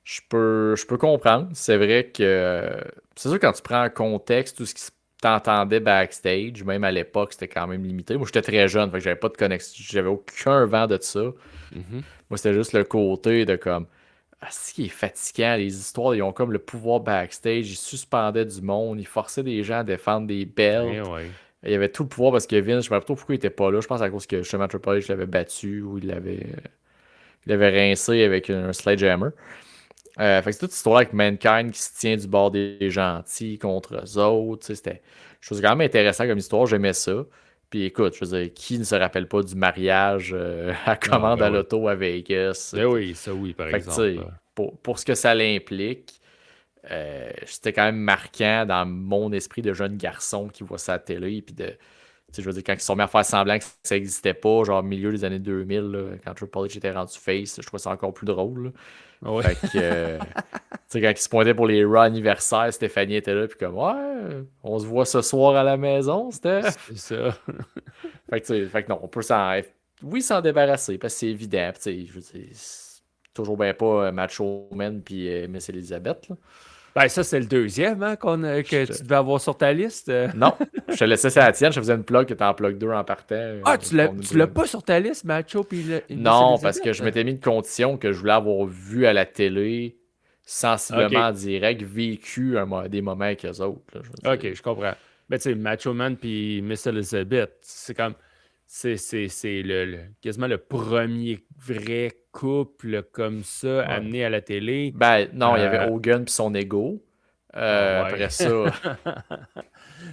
Speaker 2: Je peux comprendre. C'est vrai que c'est sûr quand tu prends en contexte tout ce qui t'entendait backstage, même à l'époque, c'était quand même limité. Moi, j'étais très jeune, fait que j'avais pas de connexion, j'avais aucun vent de ça. Moi, c'était juste le côté de comme c'est qui est fatigant, les histoires, ils ont comme le pouvoir backstage, ils suspendaient du monde, ils forçaient des gens à défendre des belts.
Speaker 3: Ouais.
Speaker 2: Il y avait tout le pouvoir parce que Vince, je ne sais pas trop pourquoi il était pas là. Je pense à cause que justement Triple H l'avait battu ou il l'avait rincé avec un sledgehammer. Fait que c'est toute cette histoire avec Mankind qui se tient du bord des gentils contre eux autres. C'était je trouve quand même intéressant comme histoire, j'aimais ça. Puis écoute, je veux dire, qui ne se rappelle pas du mariage à commande à l'auto à Vegas?
Speaker 3: Ben oui, ça oui, par
Speaker 2: Fait que,
Speaker 3: exemple.
Speaker 2: pour ce que ça l'implique, c'était quand même marquant dans mon esprit de jeune garçon qui voit ça à la télé. Puis je veux dire, quand ils se sont mis à faire semblant que ça n'existait pas, genre au milieu des années 2000, là, quand Triple H était rendu face, je trouvais ça encore plus drôle. Là.
Speaker 3: Ouais.
Speaker 2: Fait que, quand ils se pointaient pour les Raw anniversaires, Stéphanie était là, puis comme, ouais, on se voit ce soir à la maison, Steph.
Speaker 3: C'est ça.
Speaker 2: fait que non, on peut s'en débarrasser, parce que c'est évident. Je veux dire, c'est toujours bien pas Macho Man puis Miss Elizabeth. Là.
Speaker 3: Ben, ça, c'est le deuxième hein, que tu devais avoir sur ta liste.
Speaker 2: Non, je te laissais ça à la tienne, je faisais une plug que t'es en plug 2 en partant.
Speaker 3: Ah, tu l'as pas sur ta liste, Macho puis
Speaker 2: Non, parce que je m'étais mis une condition que je voulais avoir vu à la télé, sensiblement en direct, vécu des moments avec eux autres. Là,
Speaker 3: OK, je comprends. Ben, tu sais, Macho Man puis Miss Elizabeth, c'est comme... quasiment le premier vrai couple comme ça
Speaker 2: Ouais.
Speaker 3: amené à la télé.
Speaker 2: Ben, non, il y avait
Speaker 3: Euh,
Speaker 2: Hogan puis son ego.
Speaker 3: ouais.
Speaker 2: Après ça,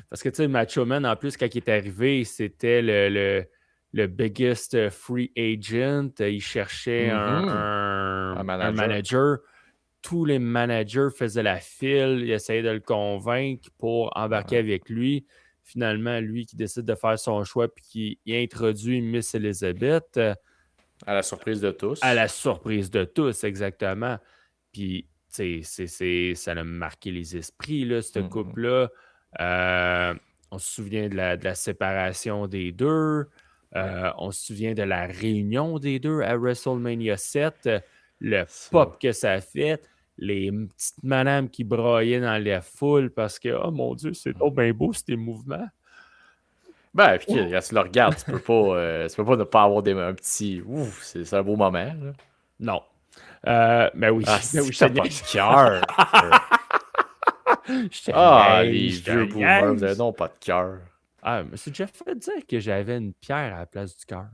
Speaker 3: Parce que tu sais, Macho Man, en plus, quand il est arrivé, c'était le biggest free agent. Il cherchait
Speaker 2: mhm, un
Speaker 3: un
Speaker 2: manager.
Speaker 3: manager. Tous les managers faisaient la file, ils essayaient de le convaincre pour embarquer
Speaker 2: Ouais.
Speaker 3: avec lui. Finalement, lui qui décide de faire son choix puis qui introduit Miss Elizabeth
Speaker 2: À la surprise de
Speaker 3: à
Speaker 2: tous.
Speaker 3: la surprise de tous, exactement. Puis, tu sais, ça a marqué les esprits, là, ce
Speaker 2: Mhm.
Speaker 3: couple-là. On se souvient de la séparation des deux.
Speaker 2: Ouais.
Speaker 3: On se souvient de la réunion des deux à WrestleMania 7. Le
Speaker 2: Ça.
Speaker 3: pop que ça a fait. Les petites madames qui braillaient dans la foule parce que, oh mon Dieu, c'est donc bien beau, ces mouvements.
Speaker 2: Ben, puis quand tu le regardes, tu peux pas ne pas avoir un petit. Ouf, c'est un beau moment. Là.
Speaker 3: Non. Mais oui,
Speaker 2: Ah,
Speaker 3: mais
Speaker 2: si
Speaker 3: oui, je te
Speaker 2: t'as pas
Speaker 3: niaise.
Speaker 2: de cœur.
Speaker 3: Je te
Speaker 2: Ah,
Speaker 3: niaise,
Speaker 2: les
Speaker 3: je te
Speaker 2: vieux boomers, vous avez
Speaker 3: niaise.
Speaker 2: non pas de cœur.
Speaker 3: Ah, mais c'est déjà fait dire que j'avais une pierre à la place du cœur.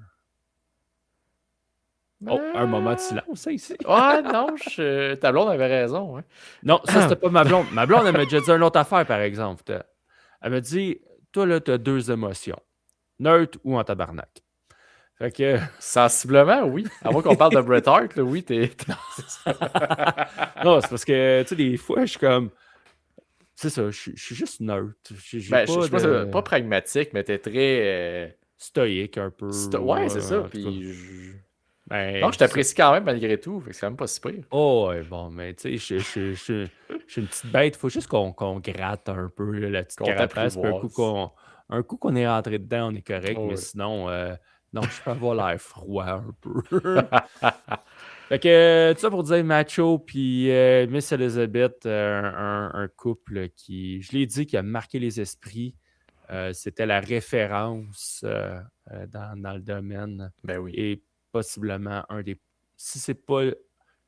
Speaker 3: Oh, un moment de
Speaker 2: Euh,
Speaker 3: silence, ça, ici.
Speaker 2: Ouais, non, ta blonde avait raison. Hein.
Speaker 3: Non, ça, c'était pas ma blonde. Ma blonde, elle m'a déjà dit une autre affaire, par exemple. Elle m'a dit, toi, là, t'as deux émotions. Neutre ou en tabarnak. Fait que...
Speaker 2: Sensiblement, oui. À moins qu'on parle de Bret Hart, là, oui, c'est ça.
Speaker 3: non, c'est parce que, tu sais, des fois, je suis comme... C'est ça, je suis juste neutre. J'ai
Speaker 2: Ben, je
Speaker 3: pas
Speaker 2: sais pas,
Speaker 3: de...
Speaker 2: pas pragmatique, mais t'es très.
Speaker 3: stoïque, un peu.
Speaker 2: Ouais, c'est ça.
Speaker 3: En tout cas.
Speaker 2: Puis. Non,
Speaker 3: Ben,
Speaker 2: je
Speaker 3: c'est ça.
Speaker 2: t'apprécie quand même malgré tout. Fait que c'est quand même pas si pire.
Speaker 3: Oh, ouais, bon, mais tu sais, je suis une petite bête. Il faut juste qu'on gratte un peu là, la petite
Speaker 2: Qu'on
Speaker 3: carapace. Puis
Speaker 2: t'apprivoise.
Speaker 3: un coup qu'on est rentré dedans, on est correct.
Speaker 2: Oh,
Speaker 3: Mais
Speaker 2: ouais.
Speaker 3: sinon, non, je peux avoir l'air froid un peu. Fait que, tout ça pour dire Macho puis Miss Elizabeth, un couple qui, je l'ai dit, qui a marqué les esprits. C'était la référence dans le domaine
Speaker 2: Ben oui.
Speaker 3: et possiblement un des. Si c'est pas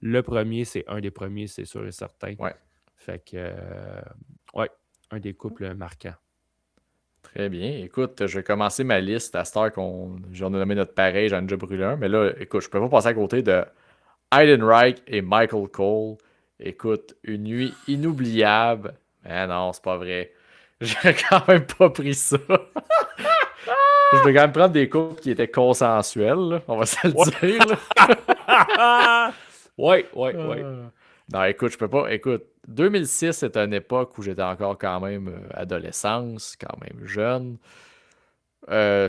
Speaker 3: le premier, c'est un des premiers, c'est sûr et certain.
Speaker 2: Ouais.
Speaker 3: Fait que, ouais, un des couples marquants.
Speaker 2: Très bien. Écoute, je vais commencer ma liste à cette heure j'en ai nommé notre pareil, j'en ai déjà brûlé un. Mais là, écoute, je peux pas passer à côté de Heidenreich et Michael Cole. Écoute, une nuit inoubliable. Mais non, c'est pas vrai. J'ai quand même pas pris ça. Je vais quand même prendre des couples qui étaient consensuels, là, on va se le
Speaker 3: Ouais.
Speaker 2: dire. Là.
Speaker 3: ouais.
Speaker 2: Non, écoute, je peux pas. Écoute, 2006, c'est une époque où j'étais encore quand même adolescence, quand même jeune.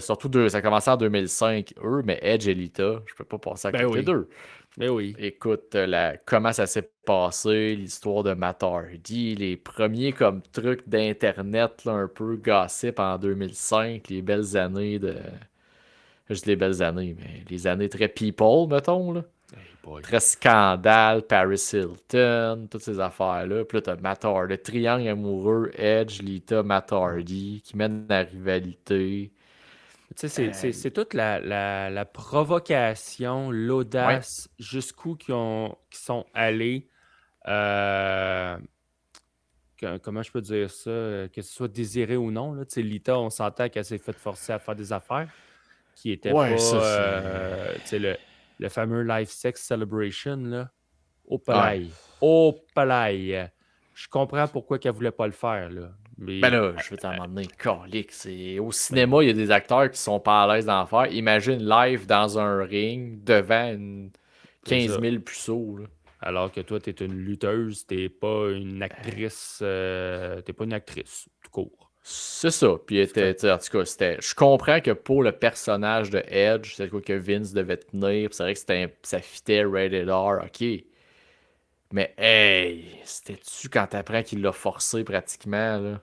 Speaker 2: Surtout, ça a commencé en 2005, eux, mais Edge et Lita, je peux pas passer à
Speaker 3: Ben
Speaker 2: côté
Speaker 3: oui.
Speaker 2: d'eux.
Speaker 3: Ben oui.
Speaker 2: Écoute, comment ça s'est passé, l'histoire de Matt Hardy, les premiers comme trucs d'internet là, un peu gossip en 2005, les belles années de. Juste les belles années, mais les années très people, mettons, là.
Speaker 3: Hey boy.
Speaker 2: Très scandale, Paris Hilton, toutes ces affaires-là. Puis là, t'as Matt Hardy, le triangle amoureux, Edge, Lita, Matt Hardy, qui mène la rivalité.
Speaker 3: Tu sais, c'est toute la provocation,
Speaker 2: Ouais,
Speaker 3: l'audace, jusqu'où qui sont allés. euh, comment je peux dire ça? Que ce soit désiré ou non. Là. Tu sais, Lita, on s'entend qu'elle s'est fait forcer à faire des affaires qui n'étaient pas
Speaker 2: ouais, ça c'est.
Speaker 3: tu sais, le fameux Life Sex Celebration. Là. Au
Speaker 2: Ouais.
Speaker 3: palais. Au palais. Je comprends pourquoi qu'elle voulait pas le faire. Là.
Speaker 2: Ben
Speaker 3: Mais
Speaker 2: là, je vais t'en demander, calique. Au
Speaker 3: ben,
Speaker 2: cinéma, il y a des acteurs qui sont pas à l'aise d'en faire. Imagine live dans un ring devant une
Speaker 3: c'est
Speaker 2: 15
Speaker 3: ça.
Speaker 2: 000 puceaux. Là.
Speaker 3: Alors que toi, tu es une lutteuse, t'es pas une actrice. T'es pas une actrice, tout court.
Speaker 2: C'est ça. Puis,
Speaker 3: Fait-
Speaker 2: en tout cas, je comprends que pour le personnage de Edge, c'est quoi que Vince devait tenir. Puis c'est vrai que ça fitait Rated R, ok. Mais, hey, c'était-tu quand t'apprends qu'il l'a forcé pratiquement, là?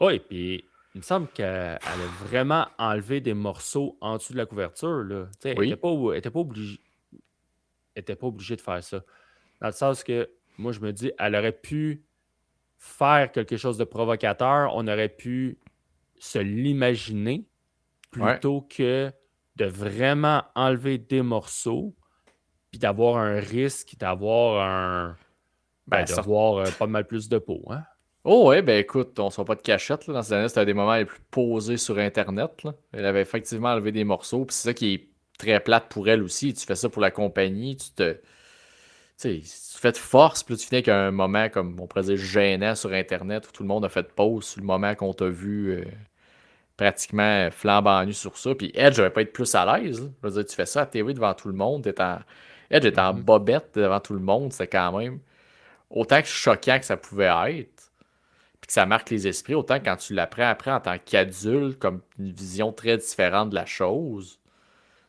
Speaker 3: Oui, puis il me semble qu'elle a vraiment enlevé des morceaux en dessous de la couverture. Là. Tu sais,
Speaker 2: Oui.
Speaker 3: elle était pas obligée de faire ça. Dans le sens que moi, je me dis, elle aurait pu faire quelque chose de provocateur, on aurait pu se l'imaginer
Speaker 2: Ouais.
Speaker 3: plutôt que de vraiment enlever des morceaux puis d'avoir un risque, d'avoir un. Ben,
Speaker 2: Ben,
Speaker 3: de voir pas mal plus de peau, hein?
Speaker 2: Oh ouais, ben écoute, on ne soit pas de cachette, là. Dans ces années, c'était un des moments les plus posés sur Internet, là. Elle avait effectivement enlevé des morceaux, puis c'est ça qui est très plate pour elle aussi. Tu fais ça pour la compagnie, tu sais, tu fais de force, puis là, tu finis avec un moment, comme on pourrait dire, gênant sur Internet, où tout le monde a fait pause sur le moment qu'on t'a vu pratiquement flambant nu sur ça. Puis Edge devait pas être plus à l'aise, là. Je veux dire, tu fais ça à TV devant tout le monde, Edge était en
Speaker 3: Mhm.
Speaker 2: bobette devant tout le monde, c'était quand même autant que choquant que ça pouvait être, puis que ça marque les esprits, autant que quand tu l'apprends après en tant qu'adulte, comme une vision très différente de la chose,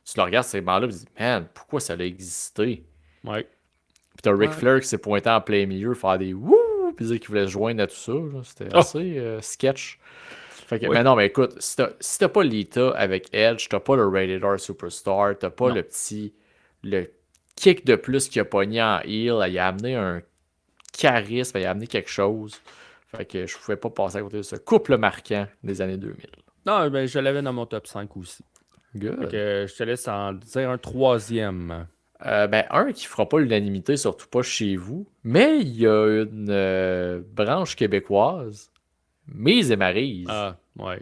Speaker 2: tu le regardes ces moments-là et tu dis, man, pourquoi ça a existé?
Speaker 3: Ouais.
Speaker 2: Puis t'as Ric
Speaker 3: Ouais.
Speaker 2: Flair qui s'est pointé en plein milieu, faire des wouh, puis dire qu'il voulait se joindre à tout ça, là. C'était
Speaker 3: Oh!
Speaker 2: assez sketch. Fait que,
Speaker 3: Oui.
Speaker 2: mais non, mais écoute, si t'as pas Lita avec Edge, t'as pas le Rated R Superstar, t'as pas
Speaker 3: Non.
Speaker 2: le kick de plus qu'il a pogné en heel, il a amené un charisme, il a amené quelque chose. Fait que je pouvais pas passer à côté de ce couple marquant des années 2000.
Speaker 3: Non, ben, je l'avais dans mon top 5 aussi. Fait
Speaker 2: Good.
Speaker 3: que je te laisse en dire un troisième.
Speaker 2: Ben, un qui fera pas l'unanimité, surtout pas chez vous, mais il y a une branche québécoise, Mise et Maryse.
Speaker 3: Ah, ouais.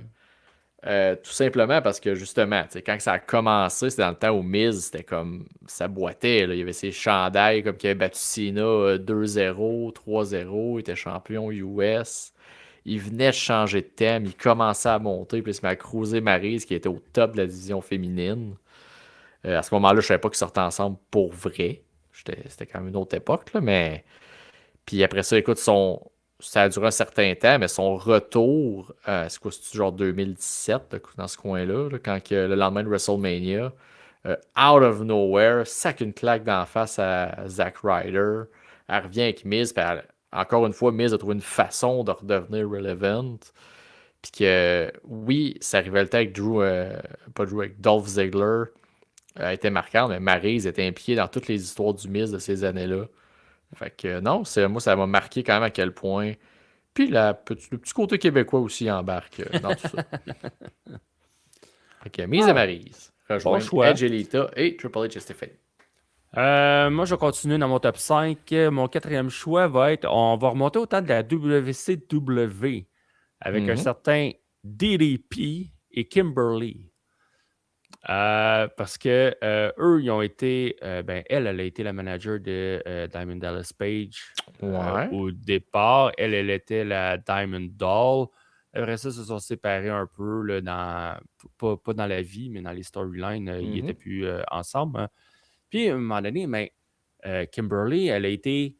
Speaker 2: Tout simplement parce que justement, tu sais, quand ça a commencé, c'était dans le temps où Miz, c'était comme ça boitait, là. Il y avait ses chandails comme qui avait battu Cena 2-0, 3-0, il était champion US. Il venait de changer de thème, il commençait à monter, puis il se met à cruiser Maryse qui était au top de la division féminine. À ce moment-là, je savais pas qu'ils sortaient ensemble pour vrai. C'était quand même une autre époque, là, mais. Puis après ça, écoute, ça a duré un certain temps, mais son retour, c'est quoi, c'est genre 2017, là, dans ce coin-là, là, quand le lendemain de WrestleMania, out of nowhere, sac une claque d'en face à Zack Ryder. Elle revient avec Miz, puis encore une fois, Miz a trouvé une façon de redevenir relevant. Puis que, oui, sa rivalité avec pas Drew, avec Dolph Ziggler a été marquante, mais Maryse était impliquée dans toutes les histoires du Miz de ces années-là. Fait que non, moi, ça m'a marqué quand même à quel point. Puis le petit côté québécois aussi embarque dans tout ça. Fait que Mise et
Speaker 3: Ah,
Speaker 2: Maryse
Speaker 3: bon
Speaker 2: rejoignent
Speaker 3: choix.
Speaker 2: Edge et Lita et Triple H et Stephanie.
Speaker 3: Moi, je continue dans mon top 5. Mon quatrième choix va être, on va remonter au temps de la WCW avec un
Speaker 2: Mhm.
Speaker 3: certain DDP et Kimberly. Parce que eux, ils ont été, ben, elle a été la manager de Diamond Dallas Page
Speaker 2: Ouais.
Speaker 3: au départ. Elle était la Diamond Doll. Après ça, ils se sont séparés un peu là, pas dans la vie, mais dans les storylines. Ils n'étaient
Speaker 2: Mhm.
Speaker 3: plus ensemble, hein. Puis, à un moment donné, Kimberly, elle a été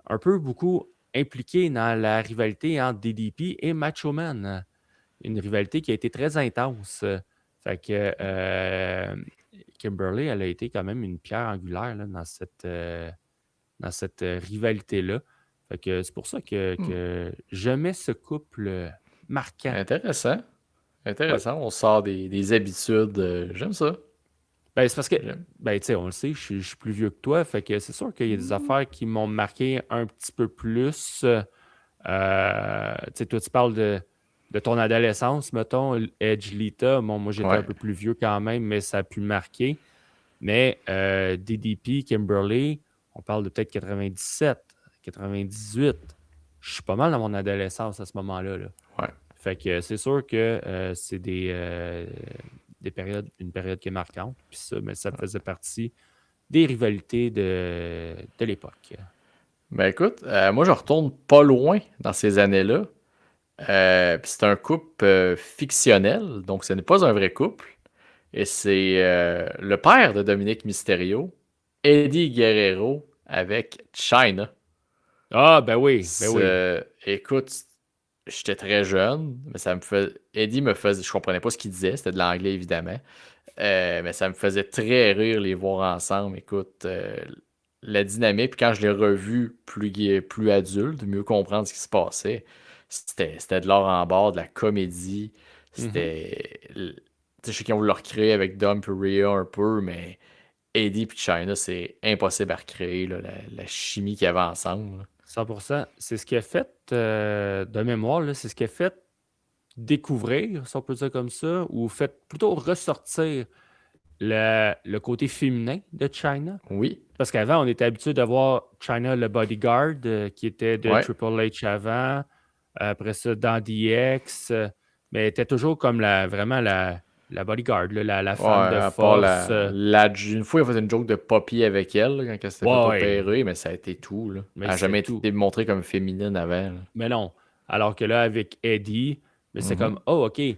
Speaker 3: un peu beaucoup impliquée dans la rivalité entre DDP et Macho Man. Une rivalité qui a été très intense. Fait que Kimberly, elle a été quand même une pierre angulaire là, dans cette rivalité-là. Fait que c'est pour ça
Speaker 2: Hmm.
Speaker 3: que je mets ce couple marquant.
Speaker 2: Intéressant.
Speaker 3: Ouais.
Speaker 2: Intéressant. On sort des habitudes. J'aime ça.
Speaker 3: Ben, c'est parce que,
Speaker 2: J'aime.
Speaker 3: ben, tu sais, on le sait, je suis plus vieux que toi. Fait que c'est sûr qu'il y a des affaires qui m'ont marqué un petit peu plus. Tu sais, toi, tu parles de ton adolescence, mettons, Edge Lita. Bon, moi, j'étais un
Speaker 2: Ouais.
Speaker 3: peu plus vieux quand même, mais ça a pu marquer. Mais DDP, Kimberly, on parle de peut-être 97, 98. Je suis pas mal dans mon adolescence à ce moment-là, là.
Speaker 2: Ouais.
Speaker 3: Fait que c'est sûr que c'est des périodes, une période qui est marquante. Puis ça, mais ça faisait partie des rivalités de l'époque.
Speaker 2: Ben écoute, moi je retourne pas loin dans ces années-là. Puis c'est un couple fictionnel, donc ce n'est pas un vrai couple. Et c'est le père de Dominique Mysterio, Eddie Guerrero, avec China.
Speaker 3: Ah, ben oui, ben oui.
Speaker 2: Écoute, j'étais très jeune, mais ça me fait. Eddie me faisait. Je comprenais pas ce qu'il disait, c'était de l'anglais évidemment. Mais ça me faisait très rire les voir ensemble. Écoute, la dynamique, puis quand je l'ai revu plus adulte, mieux comprendre ce qui se passait, c'était de l'or en bord, de la comédie.
Speaker 3: Mhm.
Speaker 2: C'était. Tu sais, je sais qu'ils ont voulu le recréer avec Dom et Rhea un peu, mais Eddie et China, c'est impossible à recréer, là, la chimie qu'il y avait ensemble, là.
Speaker 3: 100%. C'est ce qui a fait, de mémoire, là, c'est ce qui a fait découvrir, si on peut dire comme ça, ou fait plutôt ressortir le côté féminin de China.
Speaker 2: Oui,
Speaker 3: Parce qu'avant, on était habitué de voir China le bodyguard, qui était de
Speaker 2: ouais,
Speaker 3: Triple H avant. Après ça, dans DX, mais elle était toujours comme vraiment la bodyguard, là, la
Speaker 2: Ouais,
Speaker 3: femme de
Speaker 2: à part
Speaker 3: force.
Speaker 2: une fois, il a fait une joke de Poppy avec elle, là, quand elle s'était fait
Speaker 3: Ouais,
Speaker 2: opérer, mais ça a été tout, là.
Speaker 3: mais
Speaker 2: Elle n'a
Speaker 3: c'est
Speaker 2: jamais
Speaker 3: tout.
Speaker 2: été montrée comme féminine avant, là.
Speaker 3: Mais non. Alors que là, avec Eddie, mais c'est comme,
Speaker 2: Mhm.
Speaker 3: oh, OK, il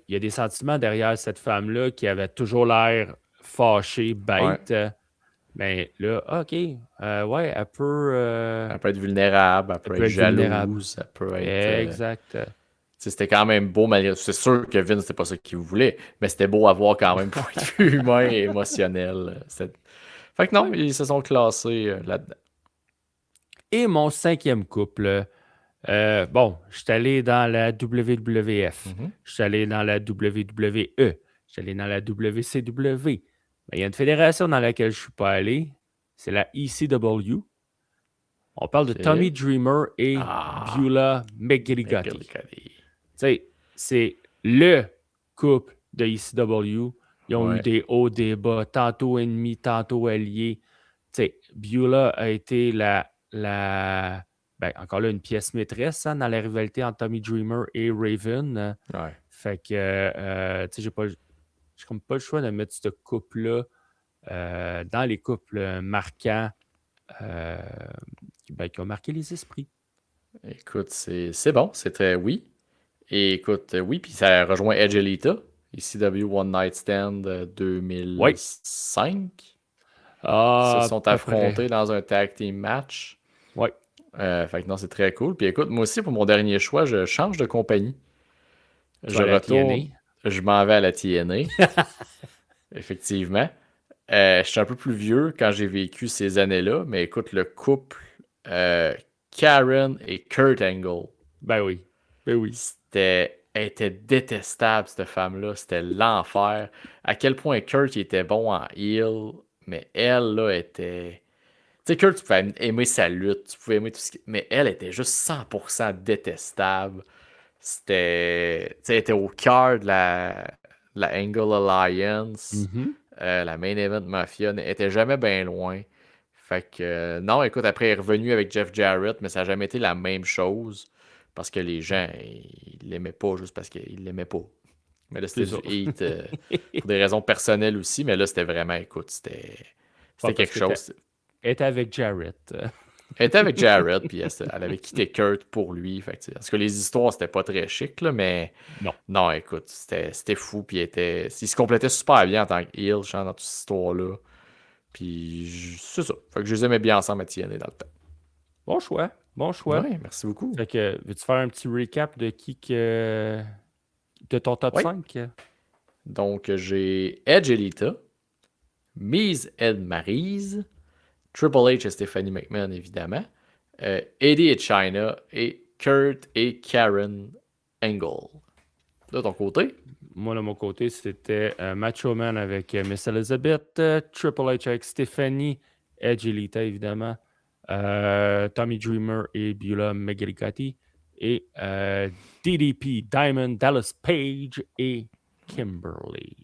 Speaker 3: y a des sentiments derrière cette femme-là qui avait toujours l'air fâchée,
Speaker 2: Ouais.
Speaker 3: bête. Mais là, OK, ouais,
Speaker 2: Elle peut être vulnérable, elle
Speaker 3: elle
Speaker 2: peut
Speaker 3: peut
Speaker 2: être
Speaker 3: être vulnérable.
Speaker 2: jalouse, elle peut être.
Speaker 3: Exact.
Speaker 2: Tu sais, c'était quand même beau, malgré tout. C'est sûr que Vince, c'était pas ça qu'il voulait, mais c'était beau à voir quand même, point de vue humain et émotionnel. Fait que non,
Speaker 3: Ouais.
Speaker 2: ils se sont classés là-dedans.
Speaker 3: Et mon cinquième couple, bon, je suis allé dans la WWF,
Speaker 2: Mhm.
Speaker 3: je suis allé dans la WWE, je suis allé dans la WCW. Mais il y a une fédération dans laquelle je ne suis pas allé, c'est la ECW. On parle de Tommy
Speaker 2: Ok.
Speaker 3: Dreamer et
Speaker 2: Ah,
Speaker 3: Beulah McGillicuddy. Tu
Speaker 2: McGillicuddy.
Speaker 3: sais, c'est le couple de ECW. Ils ont eu
Speaker 2: Ouais.
Speaker 3: des hauts, des bas, tantôt ennemis, tantôt alliés. Tu sais, Beulah a été ben, encore là, une pièce maîtresse hein, dans la rivalité entre Tommy Dreamer et Raven.
Speaker 2: Ouais.
Speaker 3: Fait que, tu sais, j'ai comme pas le choix de mettre ce couple-là dans les couples marquants euh, qui ont marqué les esprits.
Speaker 2: Écoute, c'est bon, c'était oui. Et écoute, oui, puis ça rejoint Edge Elita, ECW One Night Stand
Speaker 3: Oui.
Speaker 2: 2005, qui se
Speaker 3: Ah,
Speaker 2: sont
Speaker 3: peu près.
Speaker 2: affrontés dans un tag team match.
Speaker 3: Oui.
Speaker 2: Fait que non, c'est très cool. Puis écoute, moi aussi, pour mon dernier choix, je change de compagnie.
Speaker 3: Tu vas
Speaker 2: Je
Speaker 3: aller à
Speaker 2: retourne,
Speaker 3: TNA.
Speaker 2: je m'en vais à la TNA, effectivement. Je suis un peu plus vieux quand j'ai vécu ces années-là, mais écoute, le couple euh, Karen et Kurt Angle,
Speaker 3: Ben oui. Ben oui.
Speaker 2: elle était détestable, cette femme-là. C'était l'enfer. À quel point Kurt il était bon en heel, mais elle, là, était. Tu sais, Kurt, tu pouvais aimer sa lutte, tu pouvais aimer tout ce qui. Mais elle était juste 100% détestable. C'était. Tu sais, elle était au cœur de la Angle Alliance.
Speaker 3: Mhm.
Speaker 2: La Main Event Mafia n'était jamais bien loin. Fait que, non, écoute, après, elle est revenu avec Jeff Jarrett, mais ça n'a jamais été la même chose. Parce que les gens, ils l'aimaient pas juste parce qu'ils l'aimaient pas. Mais là,
Speaker 3: C'est
Speaker 2: c'était
Speaker 3: ça.
Speaker 2: du hate pour des raisons personnelles aussi. Mais là, c'était vraiment, écoute,
Speaker 3: Pas
Speaker 2: c'était
Speaker 3: parce
Speaker 2: quelque
Speaker 3: que
Speaker 2: chose.
Speaker 3: était avec Jarrett.
Speaker 2: Elle était avec Jarrett, puis elle avait quitté Kurt pour lui. Fait que, parce que les histoires, c'était pas très chic, là, mais
Speaker 3: Non.
Speaker 2: non, écoute, c'était fou. Puis il se complétait super bien en tant que heel, je pense, dans toute cette histoire-là. Puis c'est ça. Fait que je les aimais bien ensemble à TNA dans le temps.
Speaker 3: Bon choix. Bon choix.
Speaker 2: Ouais, merci beaucoup.
Speaker 3: Fait que, veux-tu faire un petit recap de de ton top
Speaker 2: Oui.
Speaker 3: 5?
Speaker 2: Donc, j'ai Edge Elita, Miz Ed Maryse, Triple H et Stephanie McMahon, évidemment, Eddie et Chyna, et Kurt et Karen Angle. De ton côté?
Speaker 3: Moi, de mon côté, c'était Macho Man avec Miss Elizabeth, Triple H avec Stephanie, Edge Elita, évidemment, Tommy Dreamer et Beulah McGillicuddy, et DDP, Diamond, Dallas Page et Kimberly.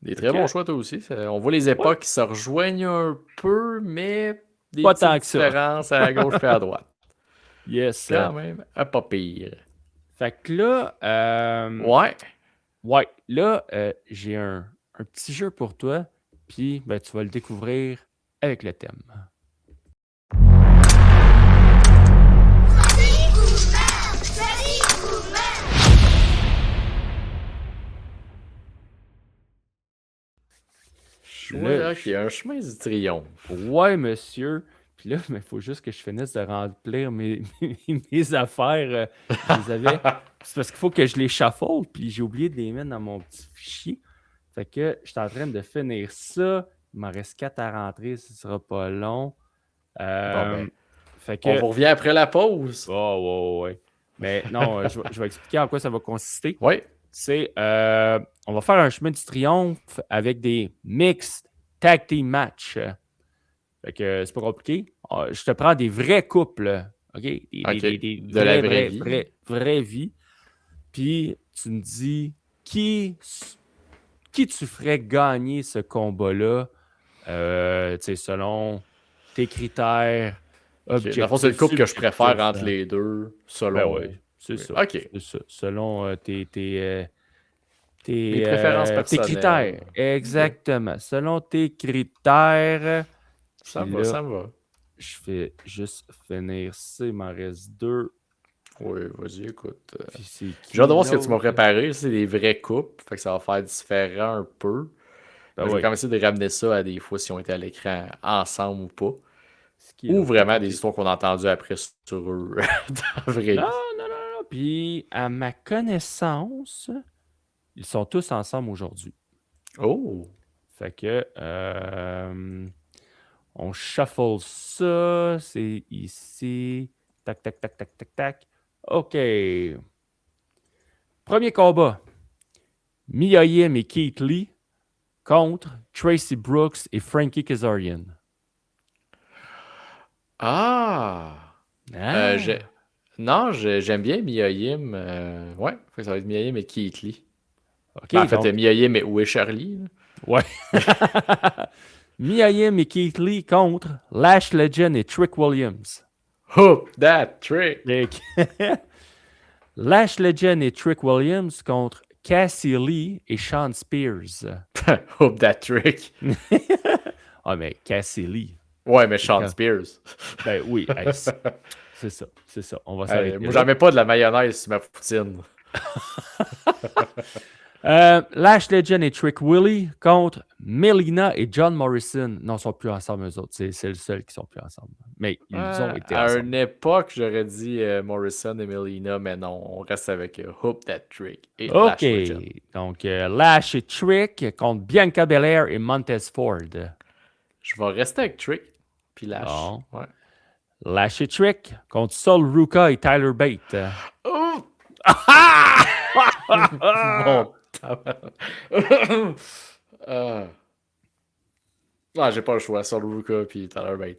Speaker 2: Des
Speaker 3: Fait
Speaker 2: très bons
Speaker 3: que,
Speaker 2: choix, toi aussi. On voit les
Speaker 3: ouais,
Speaker 2: époques qui se rejoignent un peu, mais des
Speaker 3: pas
Speaker 2: petites
Speaker 3: tant que ça.
Speaker 2: différences à gauche et à droite.
Speaker 3: Yes.
Speaker 2: Quand même, pas pire.
Speaker 3: Fait que là,
Speaker 2: Ouais.
Speaker 3: ouais, là, j'ai un petit jeu pour toi, puis ben, tu vas le découvrir avec le thème.
Speaker 2: Ouais, ok, un chemin du triomphe.
Speaker 3: Ouais, monsieur. Puis là, il faut juste que je finisse de remplir mes affaires. Je les avais. C'est parce qu'il faut que je les shuffle, puis j'ai oublié de les mettre dans mon petit fichier. Fait que je suis en train de finir ça. Il m'en reste 4 à rentrer, ce sera pas long.
Speaker 2: Bon, ben,
Speaker 3: Fait
Speaker 2: on
Speaker 3: que.
Speaker 2: vous revient après la pause.
Speaker 3: Oh, ouais. Mais non, je vais expliquer en quoi ça va consister.
Speaker 2: Oui.
Speaker 3: C'est. On va faire un chemin du triomphe avec des mixed tag team match. Fait que c'est pas compliqué. Je te prends des vrais couples, OK?
Speaker 2: Ok.
Speaker 3: Des
Speaker 2: De la vraie vie.
Speaker 3: vraies vies. Puis tu me dis qui tu ferais gagner ce combat-là, tu sais, selon tes critères
Speaker 2: Dans le fond, c'est le couple que je préfère entre les deux, selon...
Speaker 3: Ben oui, c'est ça.
Speaker 2: OK.
Speaker 3: C'est ça. Selon
Speaker 2: Mes préférences
Speaker 3: tes
Speaker 2: personnelles.
Speaker 3: critères. Exactement. Selon tes critères.
Speaker 2: Ça
Speaker 3: Puis
Speaker 2: me
Speaker 3: là,
Speaker 2: va, ça me va.
Speaker 3: Je fais juste finir ça. Il m'en reste 2.
Speaker 2: Oui, vas-y, écoute.
Speaker 3: Puis c'est qui
Speaker 2: J'ai hâte de voir ce que tu m'as
Speaker 3: l'autre?
Speaker 2: préparé. C'est des vrais couples, fait que ça va faire différent un peu.
Speaker 3: Ben
Speaker 2: Je vais
Speaker 3: oui.
Speaker 2: quand même essayer de ramener ça à des fois si on était à l'écran ensemble ou pas.
Speaker 3: C'est qui
Speaker 2: Ou
Speaker 3: l'autre?
Speaker 2: vraiment des histoires qu'on a entendues après sur eux dans la vraie
Speaker 3: Non,
Speaker 2: vie.
Speaker 3: non, non, non. Puis, à ma connaissance, ils sont tous ensemble aujourd'hui.
Speaker 2: Oh!
Speaker 3: Fait que, on shuffle ça. C'est ici. Tac, tac, tac, tac, tac, tac. OK. Premier combat. Mia Yim et Keith Lee contre Tracy Brooks et Frankie Kazarian.
Speaker 2: Ah!
Speaker 3: Ah!
Speaker 2: Non, j'aime bien Mia Yim. Ouais, fait que ça va être Mia Yim et Keith Lee.
Speaker 3: OK,
Speaker 2: Ben, en fait,
Speaker 3: donc-
Speaker 2: Mia Yim et où est Charlie? Là?
Speaker 3: Ouais. Mia Yim et Keith Lee contre Lash Legend et Trick Williams.
Speaker 2: Hoop that trick!
Speaker 3: Lash Legend et Trick Williams contre Cassie Lee et Sean Spears.
Speaker 2: Hoop that trick!
Speaker 3: Ah, mais Cassie Lee.
Speaker 2: Ouais, mais Sean Spears.
Speaker 3: Ben oui, hey, c'est ça, c'est ça. On va s'arrêter.
Speaker 2: Moi,
Speaker 3: là.
Speaker 2: j'en mets pas de la mayonnaise sur ma poutine.
Speaker 3: Lash Legend et Trick Willie contre Melina et John Morrison. Non, ils sont plus ensemble, eux autres. C'est le seul qui sont plus ensemble. Mais ils ont été
Speaker 2: À
Speaker 3: ensemble.
Speaker 2: une époque, j'aurais dit Morrison et Melina, mais non, on reste avec Hoop that trick et Lash
Speaker 3: OK.
Speaker 2: Legend.
Speaker 3: Donc, Lash et Trick contre Bianca Belair et Montez Ford.
Speaker 2: Je vais rester avec Trick puis Lash.
Speaker 3: Bon.
Speaker 2: Ouais.
Speaker 3: Lash et Trick contre Sol Ruka et Tyler Bate.
Speaker 2: Oh! Mon tabarnak. Non, j'ai pas le choix. Sol Ruka puis Tyler Bate.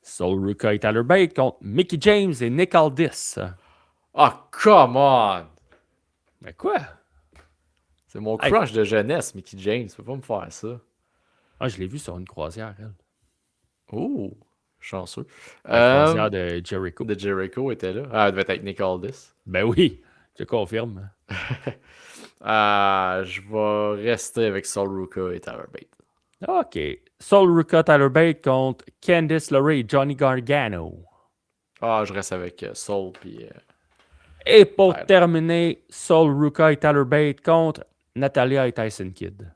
Speaker 3: Sol Ruka et Tyler Bate contre Mickey James et Nick Aldis.
Speaker 2: Ah, come on!
Speaker 3: Mais quoi?
Speaker 2: C'est mon crush de jeunesse, Mickey James. Tu peux pas me faire ça.
Speaker 3: Ah, je l'ai vu sur une croisière, elle.
Speaker 2: Oh! Chanceux.
Speaker 3: La croisière de Jericho.
Speaker 2: De Jericho était là. Ah, elle devait être avec Nick Aldis.
Speaker 3: Ben oui, je confirme.
Speaker 2: Je vais rester avec Sol Ruka et Tyler Bate.
Speaker 3: OK. Sol Ruka, Tyler Bate contre Candice LeRae et Johnny Gargano.
Speaker 2: Ah, je reste avec Sol puis...
Speaker 3: Et pour
Speaker 2: Tyler.
Speaker 3: terminer, Sol Ruka et Tyler Bate contre Natalia et Tyson Kidd.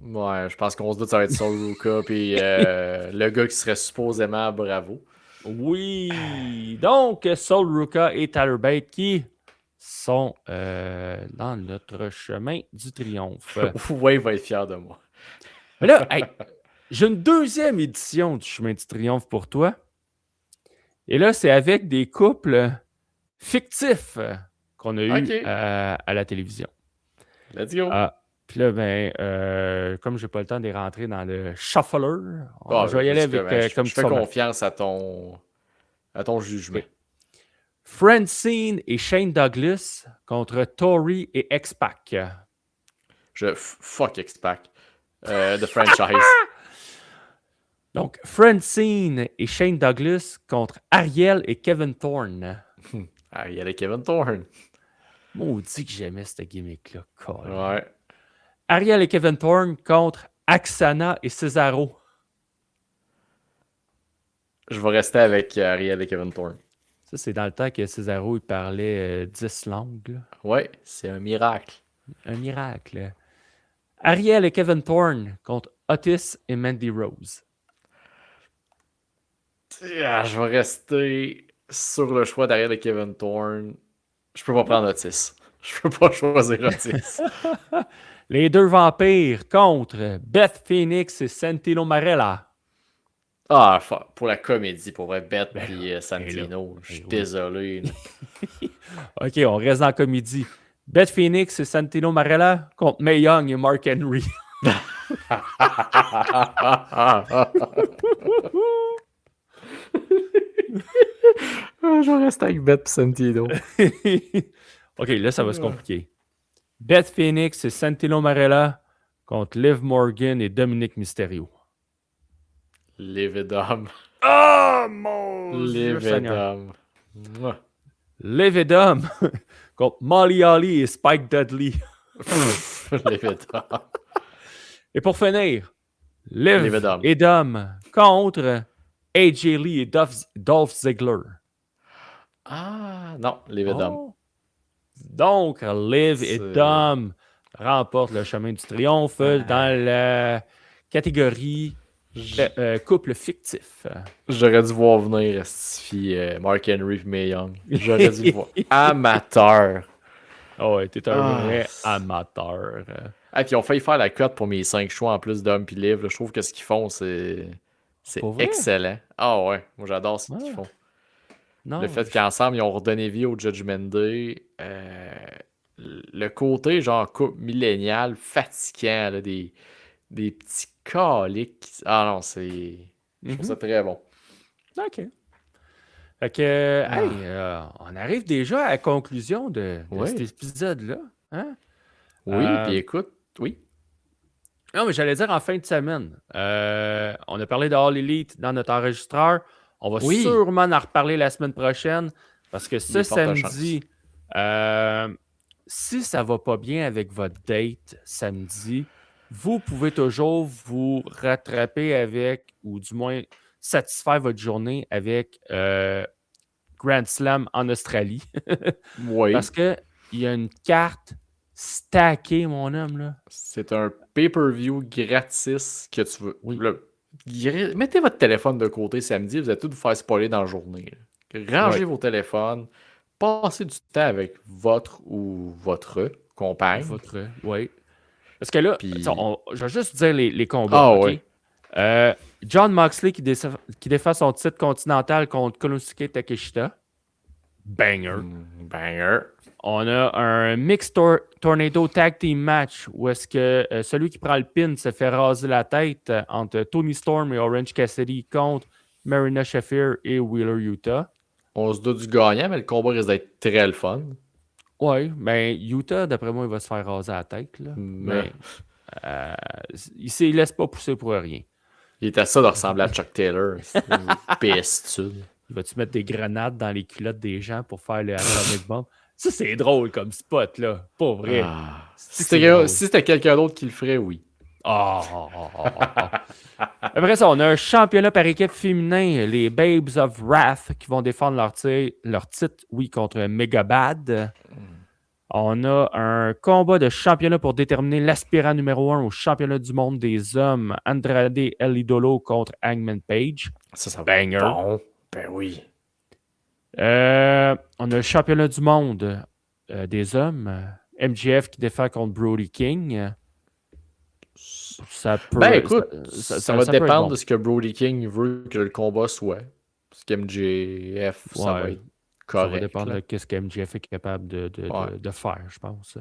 Speaker 2: Ouais, je pense qu'on se doute que ça va être Sol Ruka puis le gars qui serait supposément à Bravo.
Speaker 3: Oui! Donc, Sol Ruka et Tyler Bate qui sont dans notre chemin du triomphe.
Speaker 2: Ouais, il va être fier de moi.
Speaker 3: Mais là, hey, j'ai une deuxième édition du chemin du triomphe pour toi. Et là, c'est avec des couples fictifs qu'on a eu
Speaker 2: Ok.
Speaker 3: à la télévision.
Speaker 2: Let's go.
Speaker 3: Puis là, comme j'ai pas le temps de les rentrer dans le shuffler, je vais y aller avec comme
Speaker 2: je fais
Speaker 3: ça.
Speaker 2: confiance à ton jugement.
Speaker 3: Okay. Francine et Shane Douglas contre Tori et X-Pac.
Speaker 2: Fuck X-Pac. The franchise.
Speaker 3: Donc, Francine et Shane Douglas contre Ariel et Kevin Thorne.
Speaker 2: Il y a les Kevin Thorne.
Speaker 3: Maudit que j'aimais cette gimmick-là.
Speaker 2: Ouais.
Speaker 3: Ariel et Kevin Thorne contre Aksana et Cesaro.
Speaker 2: Je vais rester avec Ariel et Kevin Thorne.
Speaker 3: Ça, c'est dans le temps que Cesaro il parlait 10 langues. Là.
Speaker 2: Ouais, c'est un miracle.
Speaker 3: Un miracle. Ariel et Kevin Thorne contre Otis et Mandy Rose.
Speaker 2: Je vais rester sur le choix d'Ariel et Kevin Thorne. Je peux pas prendre Otis. Je peux pas choisir Otis.
Speaker 3: Les deux vampires contre Beth Phoenix et Santino Marella.
Speaker 2: Pour la comédie, pour vrai, Beth et Santino. Je suis désolé.
Speaker 3: OK, on reste dans la comédie. Beth Phoenix et Santino Marella contre Mae Young et Mark Henry.
Speaker 2: Je vais rester avec Beth et Santino.
Speaker 3: OK, là, ça va se compliquer. Beth Phoenix et Santino Marella contre Liv Morgan et Dominic Mysterio.
Speaker 2: Liv et Dom.
Speaker 3: Oh mon Dieu Seigneur.
Speaker 2: Levedom. Mouah.
Speaker 3: Levedom contre Molly Holly et Spike Dudley.
Speaker 2: Levedom.
Speaker 3: Et pour finir, Liv
Speaker 2: Levedom.
Speaker 3: et Dom contre AJ Lee et Dolph Ziggler.
Speaker 2: Ah, non, Levedom.
Speaker 3: Oh. Donc, Liv et
Speaker 2: C'est-
Speaker 3: Dom remportent le chemin du triomphe dans la catégorie couple fictif.
Speaker 2: J'aurais dû voir venir restifier Mark Henry et Mae Young. J'aurais dû le voir. Amateur.
Speaker 3: Oh, ouais, t'es un
Speaker 2: Ah.
Speaker 3: vrai amateur.
Speaker 2: Ah, puis ils ont failli faire la cote pour mes 5 choix en plus d'Homme puis Liv. Là. Je trouve que ce qu'ils font, c'est
Speaker 3: Pour vrai?
Speaker 2: excellent. Ah ouais, moi j'adore ce qu'ils
Speaker 3: Ouais.
Speaker 2: font.
Speaker 3: Non,
Speaker 2: Le fait qu'ensemble, ils ont redonné vie au Judgment Day. Le côté genre couple millénial, fatigant, là, des petits caliques. Ah non, c'est... Je trouve ça très bon.
Speaker 3: OK. Fait que,
Speaker 2: Ah.
Speaker 3: hey, on arrive déjà à la conclusion de
Speaker 2: Ouais.
Speaker 3: cet épisode-là. Hein?
Speaker 2: Oui, puis écoute, oui.
Speaker 3: Non, mais j'allais dire en fin de semaine. On a parlé de All Elite dans notre enregistreur. On va
Speaker 2: Oui.
Speaker 3: sûrement en reparler la semaine prochaine parce que ce
Speaker 2: Il y a fortes
Speaker 3: samedi, si ça va pas bien avec votre date samedi, vous pouvez toujours vous rattraper avec, ou du moins satisfaire votre journée avec Grand Slam en Australie.
Speaker 2: Oui.
Speaker 3: Parce qu'il y a une carte stackée, mon homme, là.
Speaker 2: C'est un pay-per-view gratis que tu veux.
Speaker 3: Oui.
Speaker 2: Là, mettez votre téléphone de côté samedi, vous allez tout vous faire spoiler dans la journée. Là. Rangez
Speaker 3: Ouais.
Speaker 2: vos téléphones, passez du temps avec votre ou votre compagne.
Speaker 3: Oui. Parce que là,
Speaker 2: Puis-
Speaker 3: je vais juste dire les combats.
Speaker 2: Ah
Speaker 3: ok?
Speaker 2: ouais.
Speaker 3: John Moxley qui défend son titre continental contre Konosuke Takeshita. Banger.
Speaker 2: Banger.
Speaker 3: On a un Mixed Tornado Tag Team match où est-ce que celui qui prend le pin se fait raser la tête entre Tony Storm et Orange Cassidy contre Marina Shafir et Wheeler Yuta.
Speaker 2: On se doute du gagnant, mais le combat risque d'être très le fun.
Speaker 3: Oui, mais Yuta, d'après moi, il va se faire raser la tête. Là. Mais il ne laisse pas pousser pour rien.
Speaker 2: Il était ça de ressembler à Chuck Taylor. C'est une pestude.
Speaker 3: Vas-tu mettre des grenades dans les culottes des gens pour faire le Atomic Bomb? Ça, c'est drôle comme spot, là. Pas vrai.
Speaker 2: Ah. Si
Speaker 3: C'est drôle.
Speaker 2: c'était quelqu'un d'autre qui le ferait, oui.
Speaker 3: Après ça, on a un championnat par équipe féminin, les Babes of Wrath, qui vont défendre leur titre, oui, contre Megabad. On a un combat de championnat pour déterminer l'aspirant numéro 1 au championnat du monde des hommes, Andrade El Idolo contre Hangman Page.
Speaker 2: Ça
Speaker 3: Banger.
Speaker 2: Bon. Ben oui.
Speaker 3: On a le championnat du monde des hommes, MJF qui défend contre Brody King. Ça peut,
Speaker 2: Ben écoute,
Speaker 3: ça
Speaker 2: ça va
Speaker 3: peut être
Speaker 2: dépendre
Speaker 3: bon.
Speaker 2: de ce que Brody King veut que le combat soit. Parce que MJF, ça va
Speaker 3: Ouais.
Speaker 2: être
Speaker 3: Ça va
Speaker 2: correct.
Speaker 3: dépendre
Speaker 2: là.
Speaker 3: de ce que MJF est capable
Speaker 2: Ouais.
Speaker 3: de faire, je pense.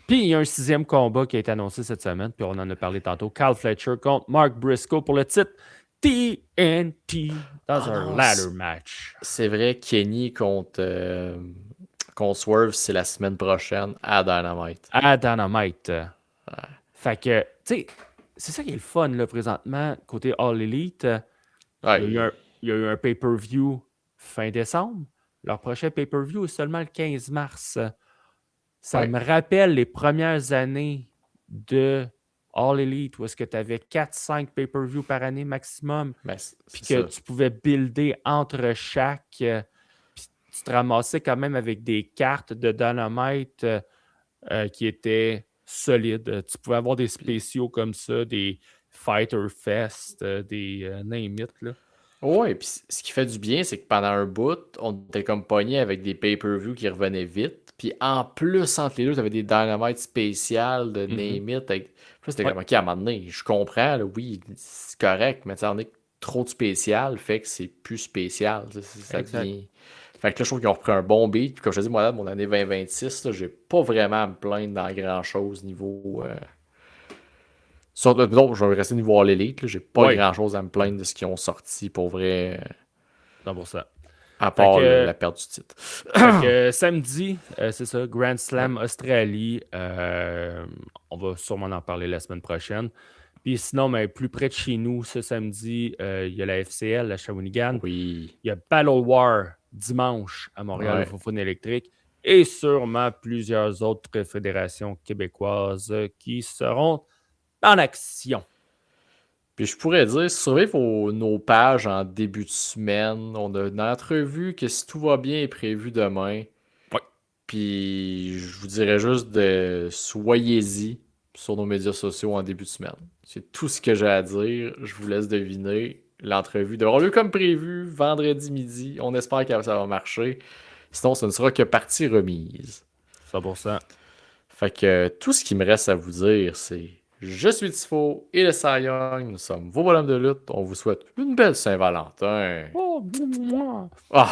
Speaker 3: Puis, il y a un 6e combat qui a été annoncé cette semaine, puis on en a parlé tantôt. Carl Fletcher contre Mark Briscoe pour le titre TNT dans un
Speaker 2: non,
Speaker 3: ladder match.
Speaker 2: C'est vrai, Kenny contre Swerve, c'est la semaine prochaine à Dynamite.
Speaker 3: À Dynamite. Fait que, tu sais, c'est ça qui est le fun, là, présentement, côté All Elite.
Speaker 2: Ouais,
Speaker 3: Il y a eu un pay-per-view fin décembre. Leur prochain pay-per-view est seulement le 15 mars. Ça
Speaker 2: Ouais.
Speaker 3: me rappelle les premières années de All Elite où est-ce que tu avais 4-5 pay-per-view par année maximum,
Speaker 2: ben,
Speaker 3: puis
Speaker 2: c'est
Speaker 3: que
Speaker 2: ça.
Speaker 3: tu pouvais builder entre chaque, puis tu te ramassais quand même avec des cartes de Dynamite qui étaient solides. Tu pouvais avoir des spéciaux comme ça, des Fighter Fest, des name it, là.
Speaker 2: Ouais, puis ce qui fait du bien, c'est que pendant un bout, on était comme pogné avec des pay-per-view qui revenaient vite. Puis en plus, entre les deux, tu avais des Dynamite spéciales de Name It. Puis là, c'était comme, ok, à un moment donné, je comprends, là, oui, c'est correct, mais tu sais, on est trop de spécial, fait que c'est plus spécial. Ça
Speaker 3: Exact.
Speaker 2: devient... Fait que là, je trouve qu'ils ont repris un bon beat. Puis comme je te dis, moi, là, mon année 2026, là, j'ai pas vraiment à me plaindre dans grand-chose niveau... Non, je vais rester niveau All Elite. Là. J'ai pas
Speaker 3: Ouais.
Speaker 2: grand-chose à me plaindre de ce qu'ils ont sorti pour vrai,
Speaker 3: 100%.
Speaker 2: à part
Speaker 3: que-
Speaker 2: la perte du titre.
Speaker 3: Fait que samedi, c'est ça, Grand Slam Australie. On va sûrement en parler la semaine prochaine. Puis sinon, mais plus près de chez nous, ce samedi, il y a la FCL à Shawinigan.
Speaker 2: Oui.
Speaker 3: Il y a Battle War dimanche à Montréal
Speaker 2: Ouais.
Speaker 3: au Fofone électrique. Et sûrement plusieurs autres fédérations québécoises qui seront en action.
Speaker 2: Puis je pourrais dire, surveillez nos pages en début de semaine. On a une entrevue que si tout va bien est prévue demain.
Speaker 3: Ouais.
Speaker 2: Puis je vous dirais juste de soyez-y sur nos médias sociaux en début de semaine. C'est tout ce que j'ai à dire. Je vous laisse deviner. L'entrevue devra avoir lieu comme prévu vendredi midi. On espère que ça va marcher. Sinon, ce ne sera que partie remise.
Speaker 3: 100%.
Speaker 2: Fait que tout ce qui me reste à vous dire, c'est je suis Tifo et le Cy Young. Nous sommes vos bonhommes de lutte. On vous souhaite une belle Saint-Valentin.
Speaker 3: Oh, moi.
Speaker 2: Ah,